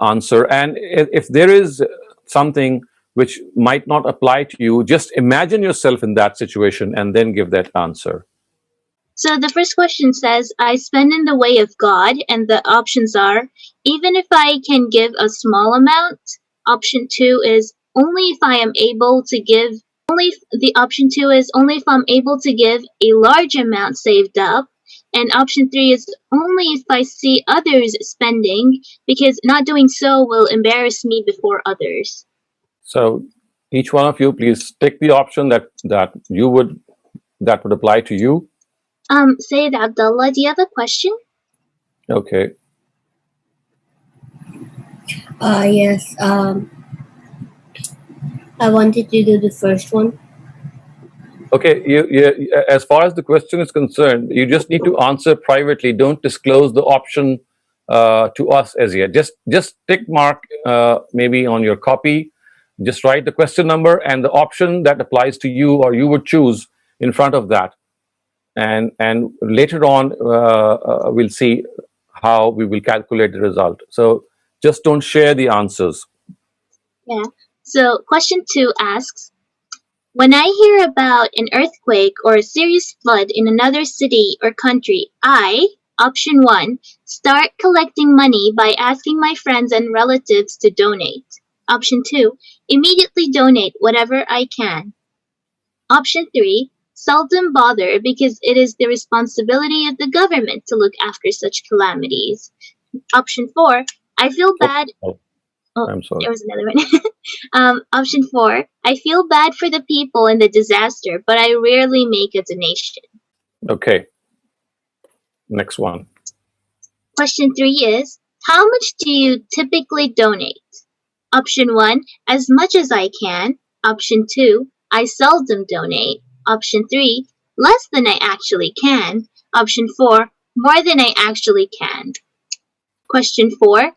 answer. And if there is something which might not apply to you, just imagine yourself in that situation and then give that answer. So the first question says, I spend in the way of God, and the options are, even if I can give a small amount. Option 2 is, only if I am able to give. Option 2 is, only if I'm able to give a large amount saved up. And option 3 is, only if I see others spending, because not doing so will embarrass me before others. So each one of you, please pick the option that would apply to you. Sayyid Abdullah, do you have a question? Okay. Yes. I wanted to do the first one. Okay, you, as far as the question is concerned, you just need to answer privately. Don't disclose the option to us as yet. Just tick mark maybe on your copy. Just write the question number and the option that applies to you or you would choose in front of that. And later on, we'll see how we will calculate the result. So just don't share the answers. Yeah. So question 2 asks, when I hear about an earthquake or a serious flood in another city or country, I, option 1, start collecting money by asking my friends and relatives to donate. Option 2, immediately donate whatever I can. Option 3, seldom bother because it is the responsibility of the government to look after such calamities. Option 4, I feel bad. I'm sorry. There was another one. Option 4, I feel bad for the people in the disaster, but I rarely make a donation. Okay. Next one. Question 3 is, how much do you typically donate? Option 1, as much as I can. Option 2, I seldom donate. Option 3, less than I actually can. Option 4, more than I actually can. Question 4,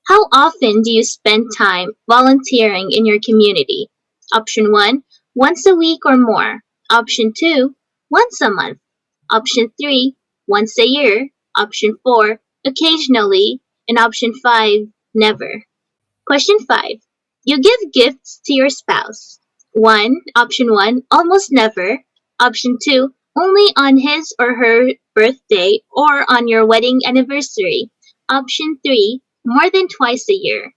how often do you spend time volunteering in your community? Option 1, once a week or more. Option 2, once a month. Option 3, once a year. Option 4, occasionally. And option 5, never. Question 5, you give gifts to your spouse. Option 1, almost never. Option 2, only on his or her birthday or on your wedding anniversary. Option 3, more than twice a year.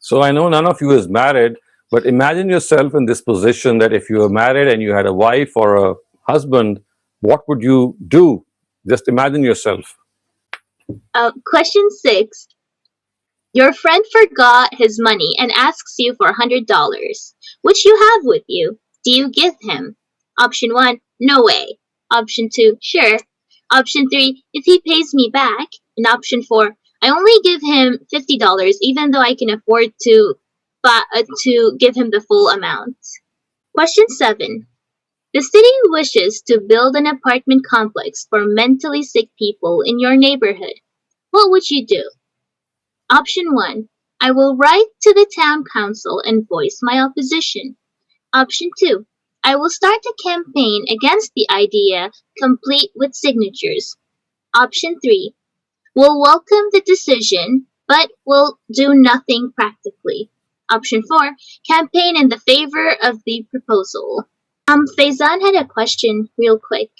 So I know none of you is married, but imagine yourself in this position that if you were married and you had a wife or a husband, what would you do? Just imagine yourself. Question 6. Your friend forgot his money and asks you for $100, which you have with you. Do you give him? Option 1, no way. Option 2, sure. Option 3, if he pays me back. And option 4, I only give him $50 even though I can afford to give him the full amount. Question 7. The city wishes to build an apartment complex for mentally sick people in your neighborhood. What would you do? Option 1. I will write to the town council and voice my opposition. Option 2. I will start a campaign against the idea, complete with signatures. Option 3. Will welcome the decision, but will do nothing practically. Option 4. Campaign in the favor of the proposal. Faizan had a question real quick.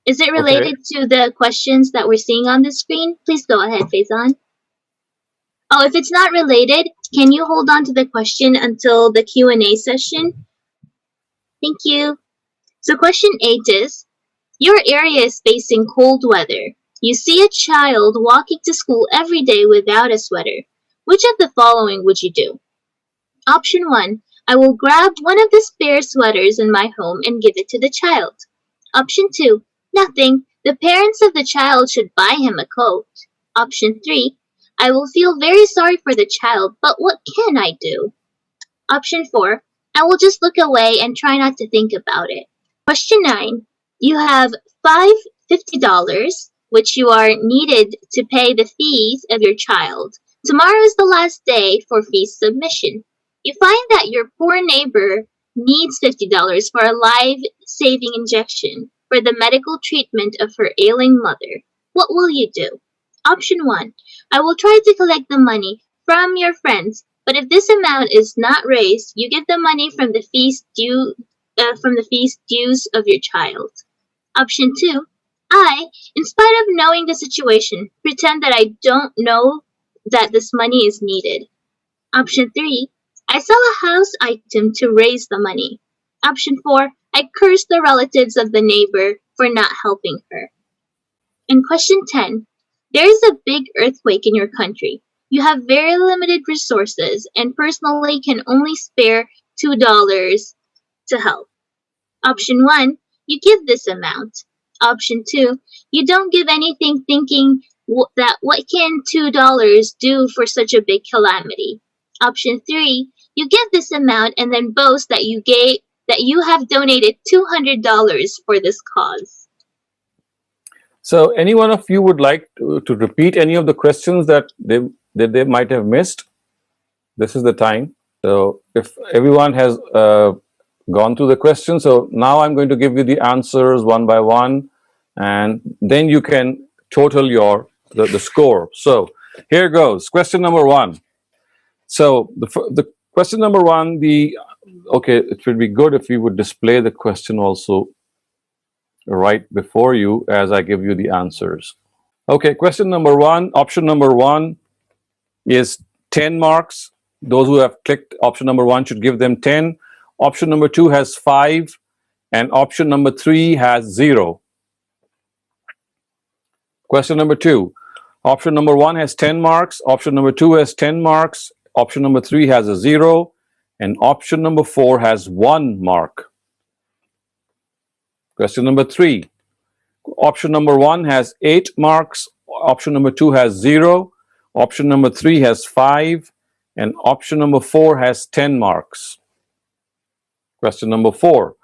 Is it related to the questions that we're seeing on the screen? Please go ahead, Faizan. Oh, if it's not related, can you hold on to the question until the Q&A session? Thank you. So question 8 is, your area is facing cold weather. You see a child walking to school every day without a sweater. Which of the following would you do? Option 1, I will grab one of the spare sweaters in my home and give it to the child. Option 2, nothing. The parents of the child should buy him a coat. Option 3, I will feel very sorry for the child, but what can I do? Option 4, I will just look away and try not to think about it. Question 9, you have $50, which you are needed to pay the fees of your child. Tomorrow is the last day for fee submission. You find that your poor neighbor needs $50 for a life-saving injection for the medical treatment of her ailing mother. What will you do? Option 1, I will try to collect the money from your friends, but if this amount is not raised, you give the money from the fees dues of your child. Option 2, I, in spite of knowing the situation, pretend that I don't know that this money is needed. Option 3, I sell a house item to raise the money. Option 4, I curse the relatives of the neighbor for not helping her. And question 10, there is a big earthquake in your country. You have very limited resources and personally can only spare $2 to help. Option 1, you give this amount. Option 2, you don't give anything thinking that what can $2 do for such a big calamity. Option 3, you give this amount and then boast that you have donated $200 for this cause. So any one of you would like to repeat any of the questions that they might have missed? This is the time. So if everyone has gone through the questions, so now I'm going to give you the answers one by one, and then you can total the score. So here goes. Question number 1. So the question number 1, it would be good if we would display the question also right before you as I give you the answers. Okay, question number 1, option number 1 is 10 marks. Those who have clicked option number 1 should give them 10. Option number 2 has 5, and option number 3 has 0. Question number 2, option number 1 has 10 marks, option number 2 has 10 marks, option number 3 has a 0, and option number 4 has 1 mark. Question number 3, option number 1 has 8 marks, option number 2 has 0, option number 3 has 5, and option number 4 has 10 marks. Question number 4,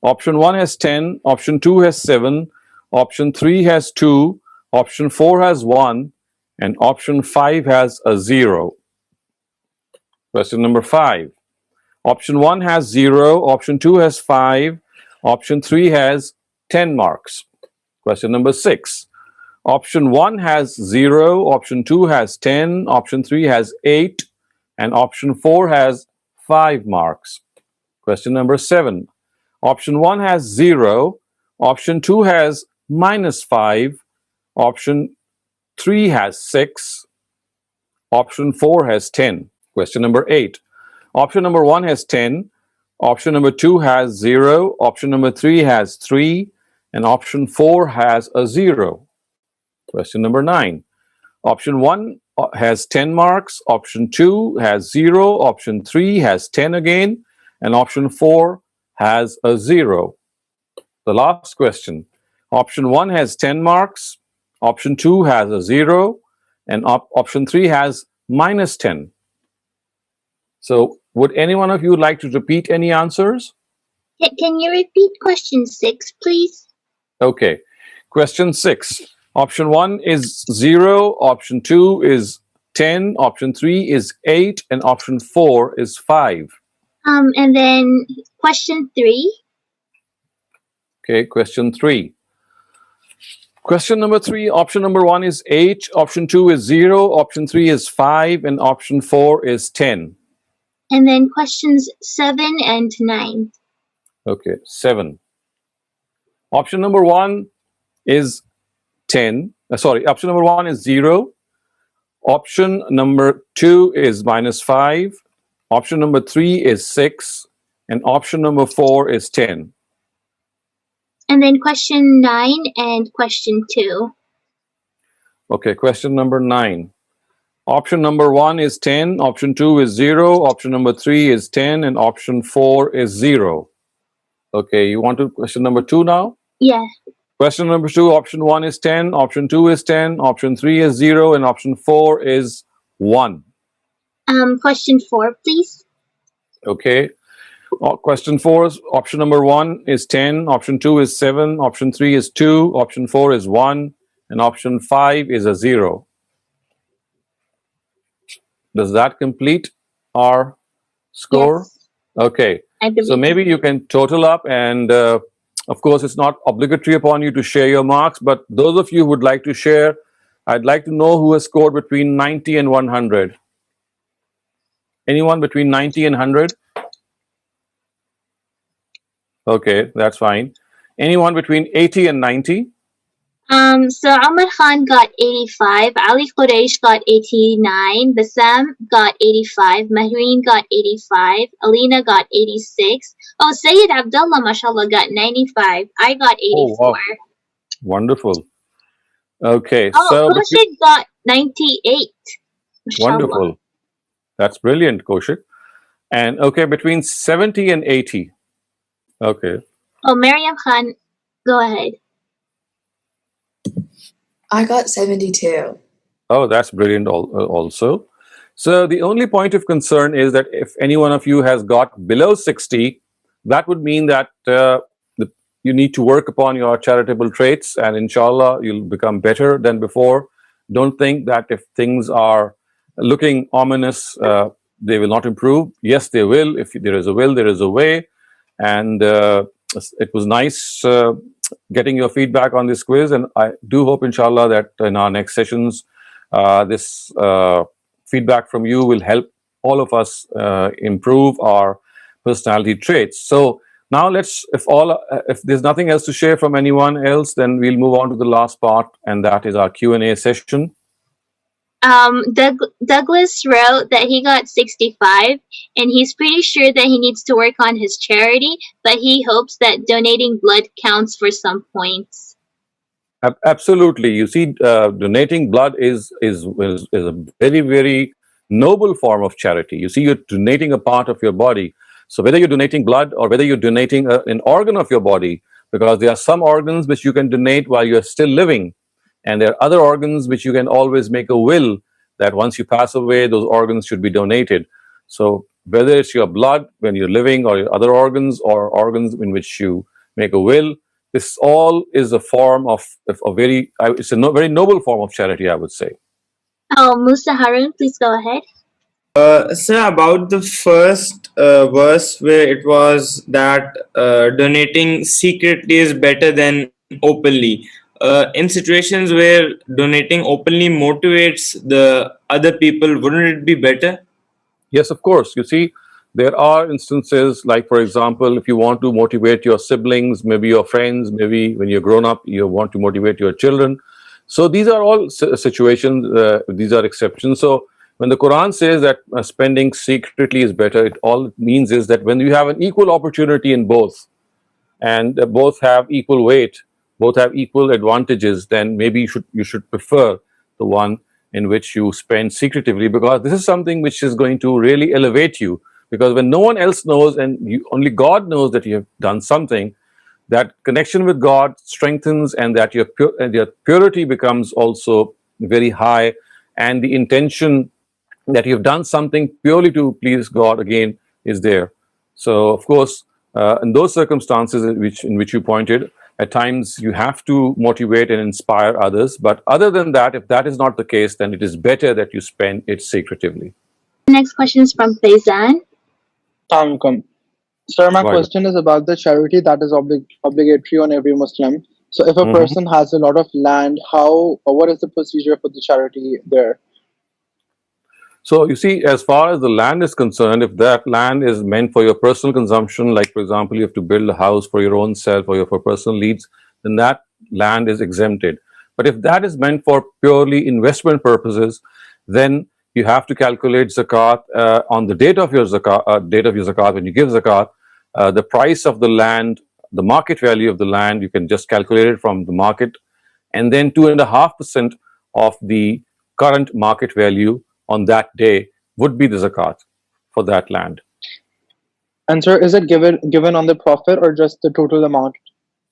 option 1 has 10, option 2 has 7, option 3 has 2, option 4 has 1, and option 5 has a 0. Question number 5, option 1 has 0, option 2 has 5, option 3 has 10 marks. Question number 6, option 1 has 0, option 2 has 10, option 3 has 8, and option 4 has 5 marks. Question number 7, option 1 has 0, option 2 has -5, Option 3 has 6. Option 4 has 10. Question number 8. Option number 1 has 10. Option number 2 has 0. Option number 3 has 3. And option 4 has a 0. Question number 9. Option 1 has 10 marks. Option 2 has 0. Option 3 has 10 again. And option 4 has a 0. The last question. Option 1 has 10 marks. Option 2 has a 0. And option 3 has minus 10. So would any one of you like to repeat any answers? Can you repeat question 6, please? Okay. Question 6. Option 1 is 0. Option 2 is 10. Option 3 is 8. And option 4 is 5. And then question 3. Okay. Question 3. Question number 3, option number 1 is 8, option 2 is 0, option 3 is 5, and option 4 is 10. And then questions 7 and 9. Okay, 7. Option number 1 is 10. Option number 1 is 0. Option number 2 is minus 5. Option number 3 is 6. And option number 4 is 10. And then question 9 and question 2. Okay, question number 9. Option number 1 is 10, option 2 is 0, option number 3 is 10, and option 4 is 0. Okay, you want to question number 2 now? Yeah. Question number 2, option 1 is 10, option 2 is 10, option 3 is 0, and option 4 is 1. Question 4, please. Okay. Question 4 is option number 1 is 10, option 2 is 7, option 3 is 2, option 4 is 1, and option 5 is a 0. Does that complete our score? Yes. Okay. I believe So maybe you can total up, and of course it's not obligatory upon you to share your marks, but those of you who would like to share, I'd like to know who has scored between 90 and 100. Anyone between 90 and 100? Okay, that's fine. Anyone between 80 and 90? So Amar Khan got 85, Ali Quraish got 89, Bassam got 85, Mahreen got 85, Alina got 86. Oh, Sayyid Abdullah, mashallah, got 95. I got 84. Oh, wow. Wonderful. Okay, Oh, so Kaushik got 98. Mashallah. wonderful. That's brilliant, Kaushik. And okay, between 70 and 80. Okay. Oh, Maryam Khan, go ahead. I got 72. Oh, that's brilliant also. So the only point of concern is that if any one of you has got below 60, that would mean that you need to work upon your charitable traits, and inshallah you'll become better than before. Don't think that if things are looking ominous, they will not improve. Yes, they will. If there is a will, there is a way. And it was nice getting your feedback on this quiz, and I do hope inshallah that in our next sessions this feedback from you will help all of us improve our personality traits. So now if there's nothing else to share from anyone else, then we'll move on to the last part, and that is our Q&A session. Douglas wrote that he got 65, and he's pretty sure that he needs to work on his charity, but he hopes that donating blood counts for some points. Absolutely. You see, donating blood is a very, very noble form of charity. You see, you're donating a part of your body. So whether you're donating blood or whether you're donating an organ of your body, because there are some organs which you can donate while you're still living, and there are other organs which you can always make a will that once you pass away, those organs should be donated. So whether it's your blood when you're living, or your other organs, or organs in which you make a will, this all is a form of a very noble form of charity, I would say. Oh, Musa Harun, please go ahead. Sir, about the first verse where it was that donating secretly is better than openly. In situations where donating openly motivates the other people, wouldn't it be better? Yes, of course. You see, there are instances like, for example, if you want to motivate your siblings, maybe your friends, maybe when you're grown up, you want to motivate your children. So these are all situations, these are exceptions. So when the Quran says that spending secretly is better, it all means is that when you have an equal opportunity in both, and both have equal weight, both have equal advantages, then maybe you should prefer the one in which you spend secretively, because this is something which is going to really elevate you. Because when no one else knows and only God knows that you have done something, that connection with God strengthens, and that your purity becomes also very high, and the intention that you've done something purely to please God again is there. So of course, in those circumstances in which you pointed, at times you have to motivate and inspire others. But other than that, if that is not the case, then it is better that you spend it secretively. Next question is from Faizan. Assalamualaikum. Sir, my Right. question is about the charity that is obligatory on every Muslim. So, if a Mhm. person has a lot of land, what is the procedure for the charity there? So you see, as far as the land is concerned, if that land is meant for your personal consumption, like for example, you have to build a house for your own self or for personal needs, then that land is exempted. But if that is meant for purely investment purposes, then you have to calculate zakat on the date of your zakat when you give zakat. The price of the land, the market value of the land, you can just calculate it from the market, and then 2.5% of the current market value on that day would be the zakat for that land. And sir, is it given on the profit or just the total amount?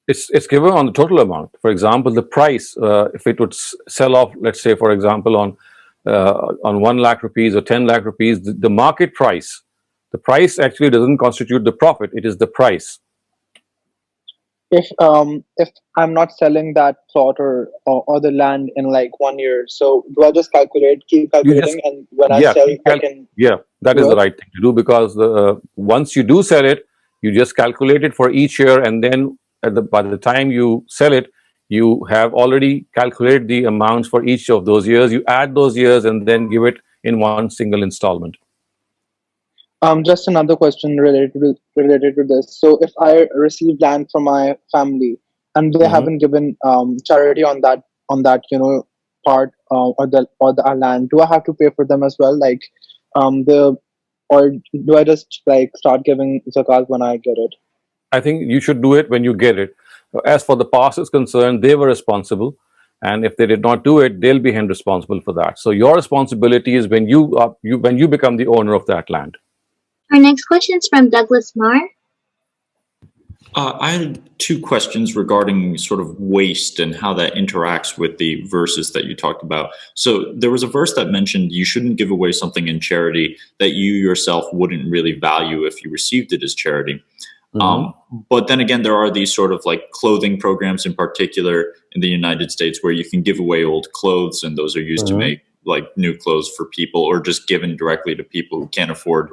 It's given on the total amount. For example, the price, if it would sell off, let's say, for example, on 1 lakh rupees or 10 lakh rupees, the market price, the price actually doesn't constitute the profit. It is the price. If I'm not selling that plot or the land in like 1 year, so do I just keep calculating, and when I sell, I can? Yeah, that is the right thing to do, because once you do sell it, you just calculate it for each year, and then by the time you sell it, you have already calculated the amounts for each of those years. You add those years and then give it in one single installment. Just another question related to this. So, if I receive land from my family and they haven't given charity on that part or the land, do I have to pay for them as well? Like or do I just like start giving zakat when I get it? I think you should do it when you get it. As for the past is concerned, they were responsible, and if they did not do it, they'll be held responsible for that. So your responsibility is when you become the owner of that land. Our next question is from Douglas Marr. I had two questions regarding sort of waste and how that interacts with the verses that you talked about. So there was a verse that mentioned you shouldn't give away something in charity that you yourself wouldn't really value if you received it as charity. But then again, there are these sort of like clothing programs in particular in the United States where you can give away old clothes, and those are used to make like new clothes for people, or just given directly to people who can't afford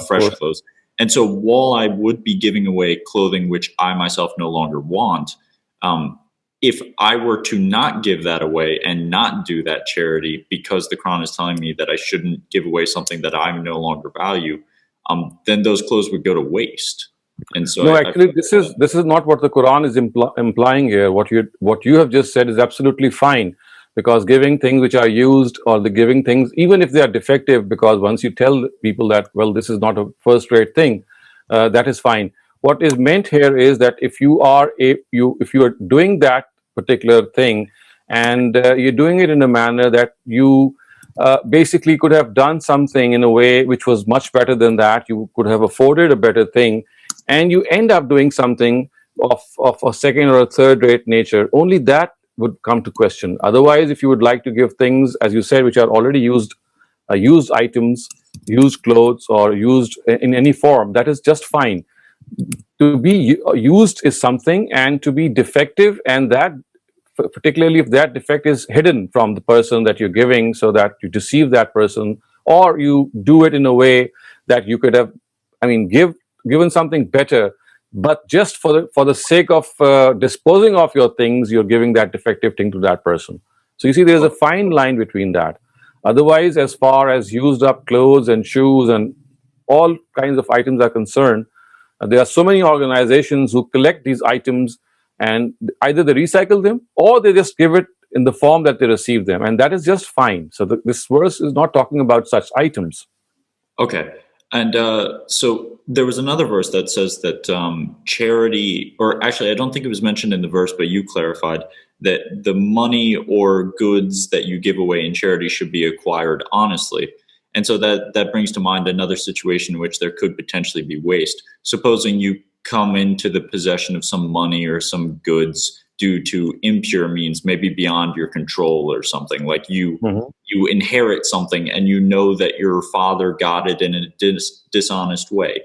fresh clothes. And so while I would be giving away clothing which I myself no longer want, if I were to not give that away and not do that charity because the Quran is telling me that I shouldn't give away something that I no longer value, then those clothes would go to waste. And so no, actually, this is not what the Quran is implying here. What you have just said is absolutely fine, because giving things which are used, or the giving things even if they are defective, because once you tell people that, well, this is not a first-rate thing, that is fine. What is meant here is that if you are doing that particular thing, and you're doing it in a manner that you basically could have done something in a way which was much better than that, you could have afforded a better thing, and you end up doing something of a second or a third-rate nature, only that would come to question. Otherwise, if you would like to give things, as you said, which are already used items, used clothes, or used in any form, that is just fine. To be used is something, and to be defective, and that particularly if that defect is hidden from the person that you're giving, so that you deceive that person, or you do it in a way that you could have, given something better, but just for the sake of disposing of your things, you're giving that defective thing to that person. So you see, there's a fine line between that. Otherwise, as far as used up clothes and shoes and all kinds of items are concerned, there are so many organizations who collect these items, and either they recycle them or they just give it in the form that they receive them, and that is just fine. So this verse is not talking about such items. Okay. And so there was another verse that says that charity, or actually, I don't think it was mentioned in the verse, but you clarified that the money or goods that you give away in charity should be acquired honestly. And so that brings to mind another situation in which there could potentially be waste. Supposing you come into the possession of some money or some goods due to impure means, maybe beyond your control or something, like you inherit something and you know that your father got it in a dishonest way,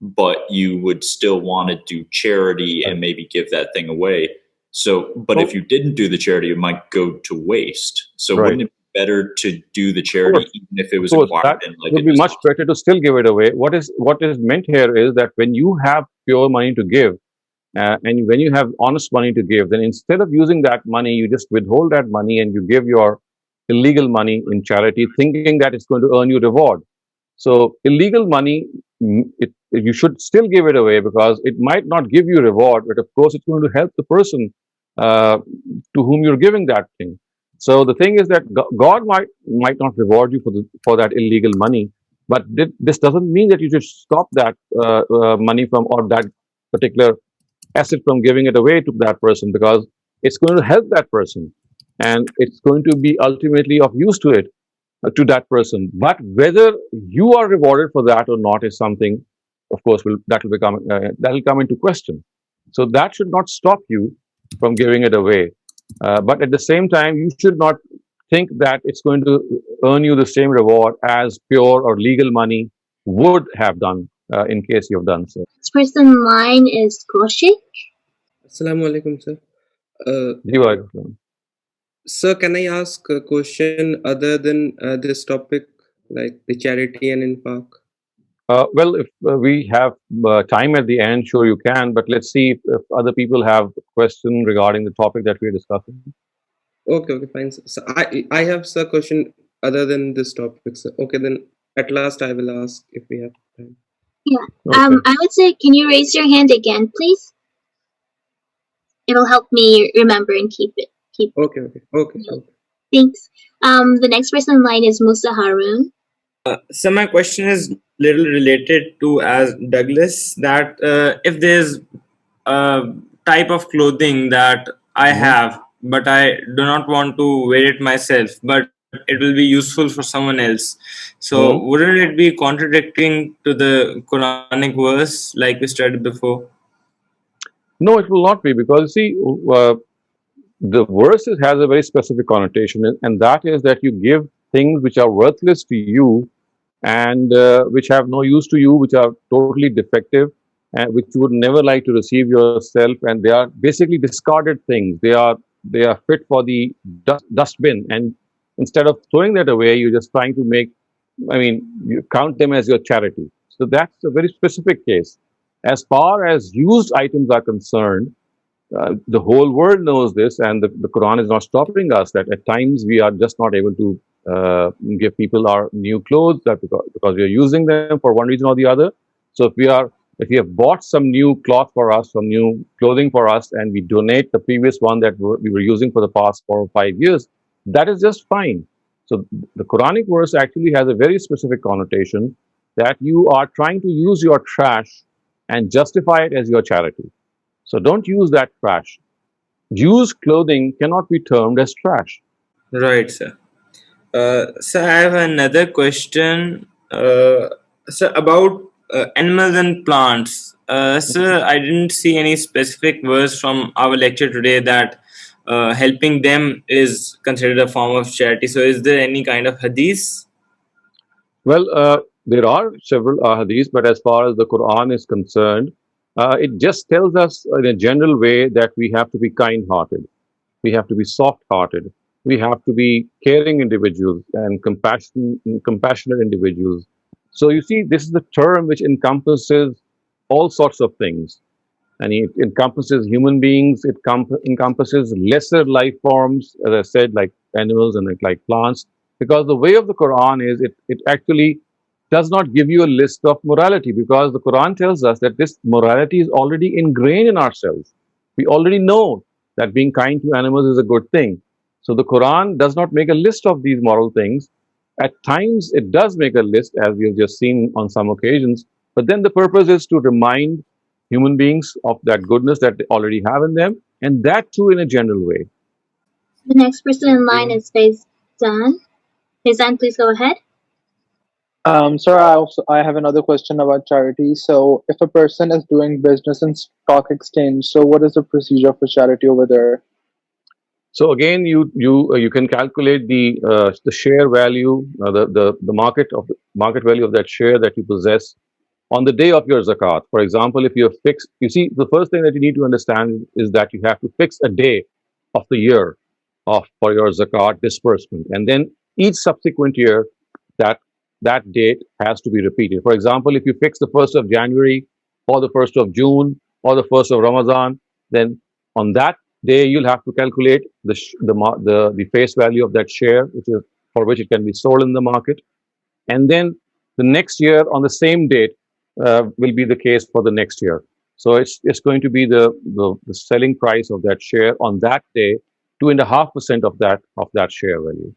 but you would still want to do charity and maybe give that thing away. So, but if you didn't do the charity, it might go to waste. So wouldn't it be better to do the charity even if it was acquired in like it would be much better to still give it away. What is meant here is that when you have pure money to give, and when you have honest money to give, then instead of using that money, you just withhold that money and you give your illegal money in charity, thinking that it's going to earn you reward. So illegal money, you should still give it away because it might not give you reward, but of course it's going to help the person to whom you're giving that thing. So the thing is that God might not reward you for that illegal money, but this doesn't mean that you should stop that money from, or that particular asset from, giving it away to that person, because it's going to help that person and it's going to be ultimately of use to it, to that person. But whether you are rewarded for that or not is something, of course, that'll come into question. So that should not stop you from giving it away. But at the same time, you should not think that it's going to earn you the same reward as pure or legal money would have done in case you have done so. This person in line is Kaushik. Assalamu alaikum, sir. Sir, can I ask a question other than this topic, like the charity and infaq? Well, if we have time at the end, sure you can, but let's see if other people have a question regarding the topic that we're discussing. Okay, fine. So I have a question other than this topic, sir. Okay, then at last I will ask if we have time. Yeah. Okay. I would say, can you raise your hand again, please? It'll help me remember and keep it. Okay. Thanks. The next person in line is Musa Haroon. So my question is little related to as Douglas, that if there's a type of clothing that I have, but I do not want to wear it myself, but it will be useful for someone else. So wouldn't it be contradicting to the Quranic verse like we studied before? No, it will not be, because see, the verse has a very specific connotation, and that is that you give things which are worthless to you and which have no use to you, which are totally defective, and which you would never like to receive yourself, and they are basically discarded things. They are fit for the dustbin, and instead of throwing that away, you're just trying to you count them as your charity. So that's a very specific case. As far as used items are concerned, the whole world knows this, and the Quran is not stopping us, that at times we are just not able to give people our new clothes because we are using them for one reason or the other. So if we have bought some new cloth for us, some new clothing for us, and we donate the previous one that we were using for the past 4 or 5 years, that is just fine. So the Quranic verse actually has a very specific connotation that you are trying to use your trash and justify it as your charity. So don't use that trash. Used clothing cannot be termed as trash. Right, sir. So I have another question, sir, about animals and plants. Sir, I didn't see any specific verse from our lecture today that helping them is considered a form of charity. So is there any kind of hadith? Well, there are several hadiths, but as far as the Quran is concerned, it just tells us in a general way that we have to be kind-hearted, we have to be soft-hearted, we have to be caring individuals and compassionate individuals. So you see, this is a term which encompasses all sorts of things, and it encompasses human beings, it encompasses lesser life forms, as I said, like animals and like plants, because the way of the Quran is it actually does not give you a list of morality, because the Quran tells us that this morality is already ingrained in ourselves. We already know that being kind to animals is a good thing. So the Quran does not make a list of these moral things. At times it does make a list, as we have just seen on some occasions, but then the purpose is to remind human beings of that goodness that they already have in them, and that too in a general way. The next person in line is Faizan. Faizan, please go ahead. Sir, I have another question about charity. So, if a person is doing business in stock exchange, so what is the procedure for charity over there? So again, you can calculate the share value, the market value of that share that you possess on the day of your zakat. For example, if you have fixed, you see, the first thing that you need to understand is that you have to fix a day of the year for your zakat disbursement, and then each subsequent year that that date has to be repeated. For example, if you fix the 1st of January or the 1st of June or the 1st of Ramadan, then on that day you'll have to calculate the face value of that share, which is for which it can be sold in the market, and then the next year on the same date will be the case for the next year. So it's going to be the selling price of that share on that day, 2.5% of that share value.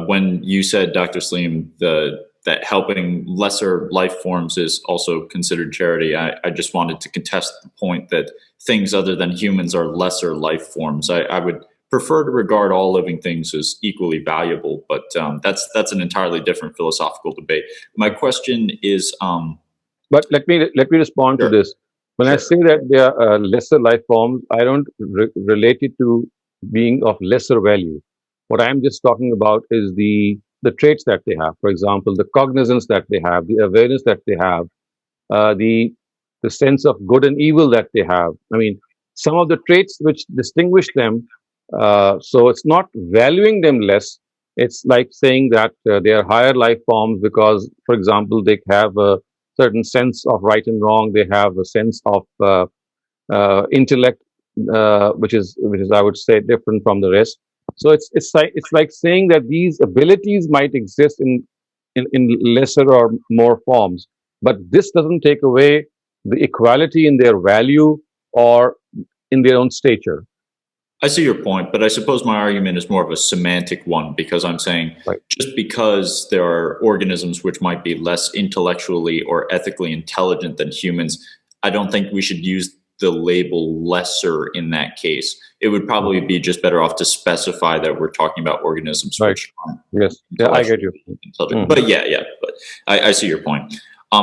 When you said, Dr. Saleem, that helping lesser life forms is also considered charity, I just wanted to contest the point that things other than humans are lesser life forms. I would prefer to regard all living things as equally valuable, but that's an entirely different philosophical debate. My question is, but let me respond to this. When I say that they are lesser life forms, I don't relate it to being of lesser value. What I'm just talking about is the traits that they have. For example, the cognizance that they have, the awareness that they have, the sense of good and evil that they have. I mean, some of the traits which distinguish them. So it's not valuing them less. It's like saying that they are higher life forms because, for example, they have a certain sense of right and wrong. They have a sense of intellect, which is I would say different from the rest. So it's like saying that these abilities might exist in lesser or more forms, but this doesn't take away the equality in their value or in their own stature. I see your point, but I suppose my argument is more of a semantic one, because I'm saying just because there are organisms which might be less intellectually or ethically intelligent than humans, I don't think we should use the label lesser in that case. It would probably be just better off to specify that we're talking about organisms which aren't I get you. intelligent. But but I see your point.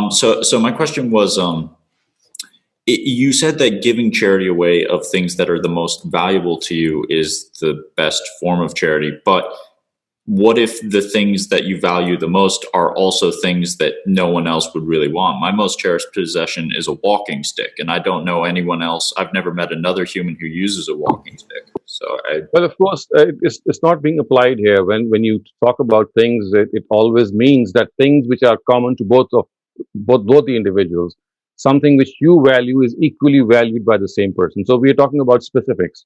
So my question was, you said that giving charity away of things that are the most valuable to you is the best form of charity. But what if the things that you value the most are also things that no one else would really want? My most cherished possession is a walking stick, and I don't know anyone else. I've never met another human who uses a walking stick. Well, of course, it's not being applied here. When you talk about things, it always means that things which are common to both the individuals, something which you value is equally valued by the same person. So we are talking about specifics.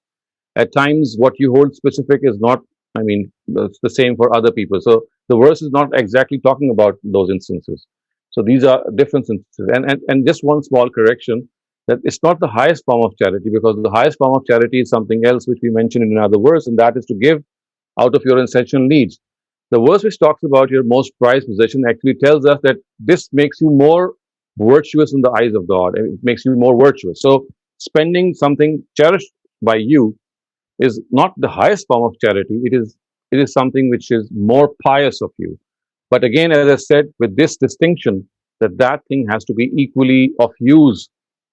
At times, what you hold specific is not, I mean, it's the same for other people. So the verse is not exactly talking about those instances. So these are different instances. And just one small correction, that it's not the highest form of charity, because the highest form of charity is something else which we mentioned in another verse, and that is to give out of your essential needs. The verse which talks about your most prized possession actually tells us that this makes you more virtuous in the eyes of God. It makes you more virtuous. So spending something cherished by you is not the highest form of charity. It is something which is more pious of you. But again, as I said, with this distinction, that thing has to be equally of use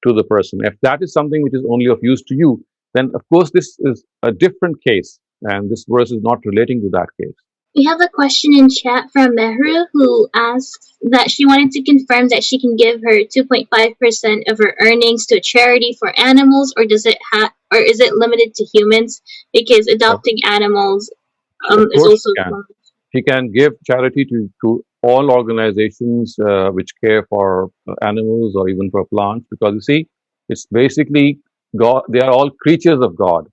to the person. If that is something which is only of use to you, then of course this is a different case, and this verse is not relating to that case. We have a question in chat from Mehru, who asks that she wanted to confirm that she can give her 2.5% of her earnings to a charity for animals, or is it limited to humans? Because adopting animals is also. She can give charity to all organizations which care for animals or even for plants, because you see, it's basically God. They are all creatures of God.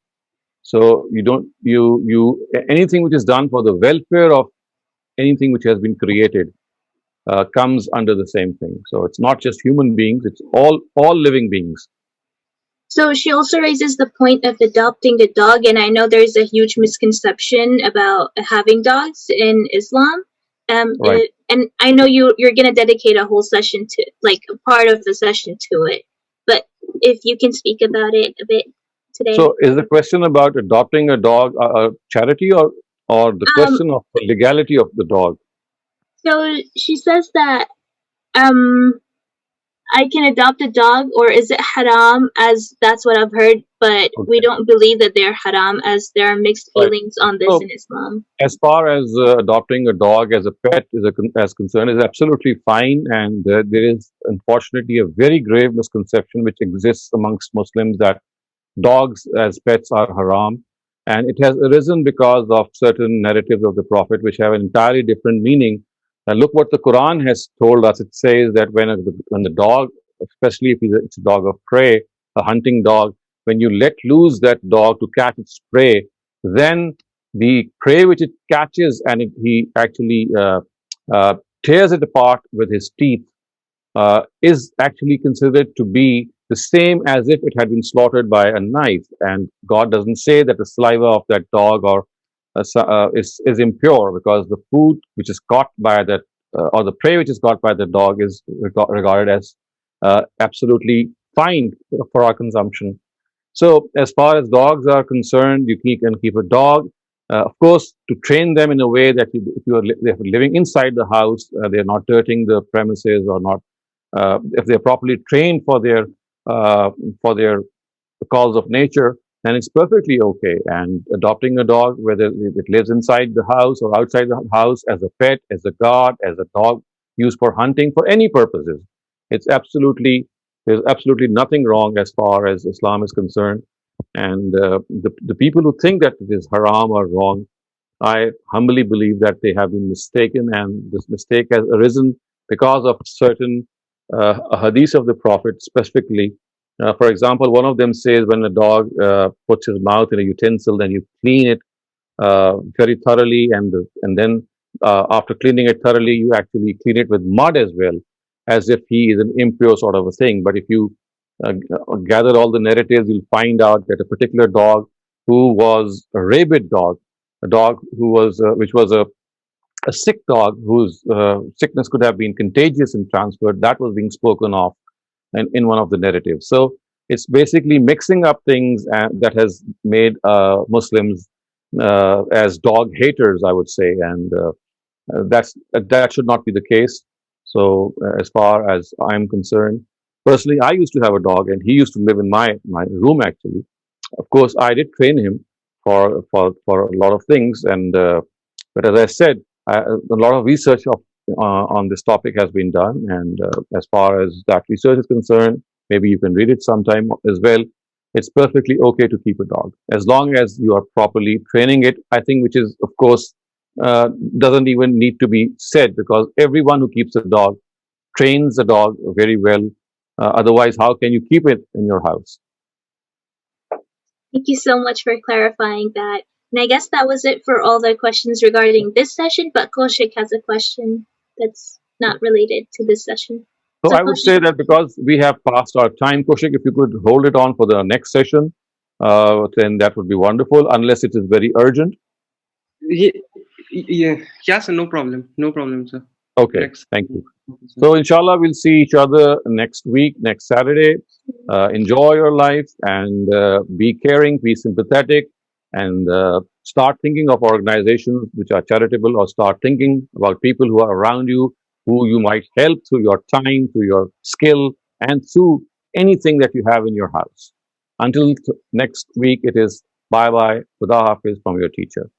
So anything which is done for the welfare of anything which has been created comes under the same thing. So it's not just human beings; it's all living beings. So she also raises the point of adopting a dog, and I know there's a huge misconception about having dogs in Islam. Right. And I know you're gonna dedicate a whole session to, like, a part of the session to it. But if you can speak about it a bit today. So, is the question about adopting a dog a charity, or the question of the legality of the dog? So she says that I can adopt a dog, or is it haram? As that's what I've heard, but we don't believe that they're haram, as there are mixed Right. feelings on this So, in Islam. as far as adopting a dog as a pet as concerned, is absolutely fine, and there is unfortunately a very grave misconception which exists amongst Muslims that dogs as pets are haram, and it has arisen because of certain narratives of the Prophet which have an entirely different meaning. And look what the Quran has told us. It says that when the dog, especially if it's a dog of prey, a hunting dog, when you let loose that dog to catch its prey, then the prey which it catches and he actually uh, tears it apart with his teeth is actually considered to be the same as if it had been slaughtered by a knife. And God doesn't say that the saliva of that dog is impure, because the food which is caught by that or the prey which is caught by the dog is regarded as absolutely fine for our consumption. So, as far as dogs are concerned, you can keep a dog. Of course, to train them in a way that if they're living inside the house, they're not dirtying the premises, or not. If they're properly trained for their calls of nature, then it's perfectly okay. And adopting a dog, whether it lives inside the house or outside the house, as a pet, as a guard, as a dog used for hunting, for any purposes, it's absolutely there's absolutely nothing wrong as far as Islam is concerned. And the people who think that it is haram or wrong, I humbly believe that they have been mistaken, and this mistake has arisen because of certain hadith of the Prophet specifically. For example, one of them says when a dog puts his mouth in a utensil, then you clean it very thoroughly, and then after cleaning it thoroughly, you actually clean it with mud as well, as if he is an impure sort of a thing. But if you gather all the narratives, you'll find out that a particular dog who was a rabid dog, a dog which was a sick dog whose sickness could have been contagious and transferred, that was being spoken of in one of the narratives. So it's basically mixing up things that has made Muslims as dog haters, I would say, and that should not be the case. So as far as I'm concerned, personally, I used to have a dog, and he used to live in my room actually. Of course, I did train him for a lot of things, and but as I said, a lot of research on this topic has been done, and as far as that research is concerned, maybe you can read it sometime as well. It's perfectly okay to keep a dog as long as you are properly training it. I think, which is of course doesn't even need to be said, because everyone who keeps a dog trains the dog very well. Otherwise, how can you keep it in your house? Thank you so much for clarifying that. And I guess that was it for all the questions regarding this session, but Kaushik has a question that's not related to this session. So I would say that because we have passed our time, Kaushik, if you could hold it on for the next session, then that would be wonderful, unless it is very urgent. Yeah, sir, no problem, sir. Okay, thank you. So inshallah, we'll see each other next week, next Saturday. Enjoy your life, and be caring, be sympathetic, and start thinking of organizations which are charitable, or start thinking about people who are around you, who you might help through your time, through your skill, and through anything that you have in your house. Until next week, it is bye-bye, Khuda Hafiz from your teacher.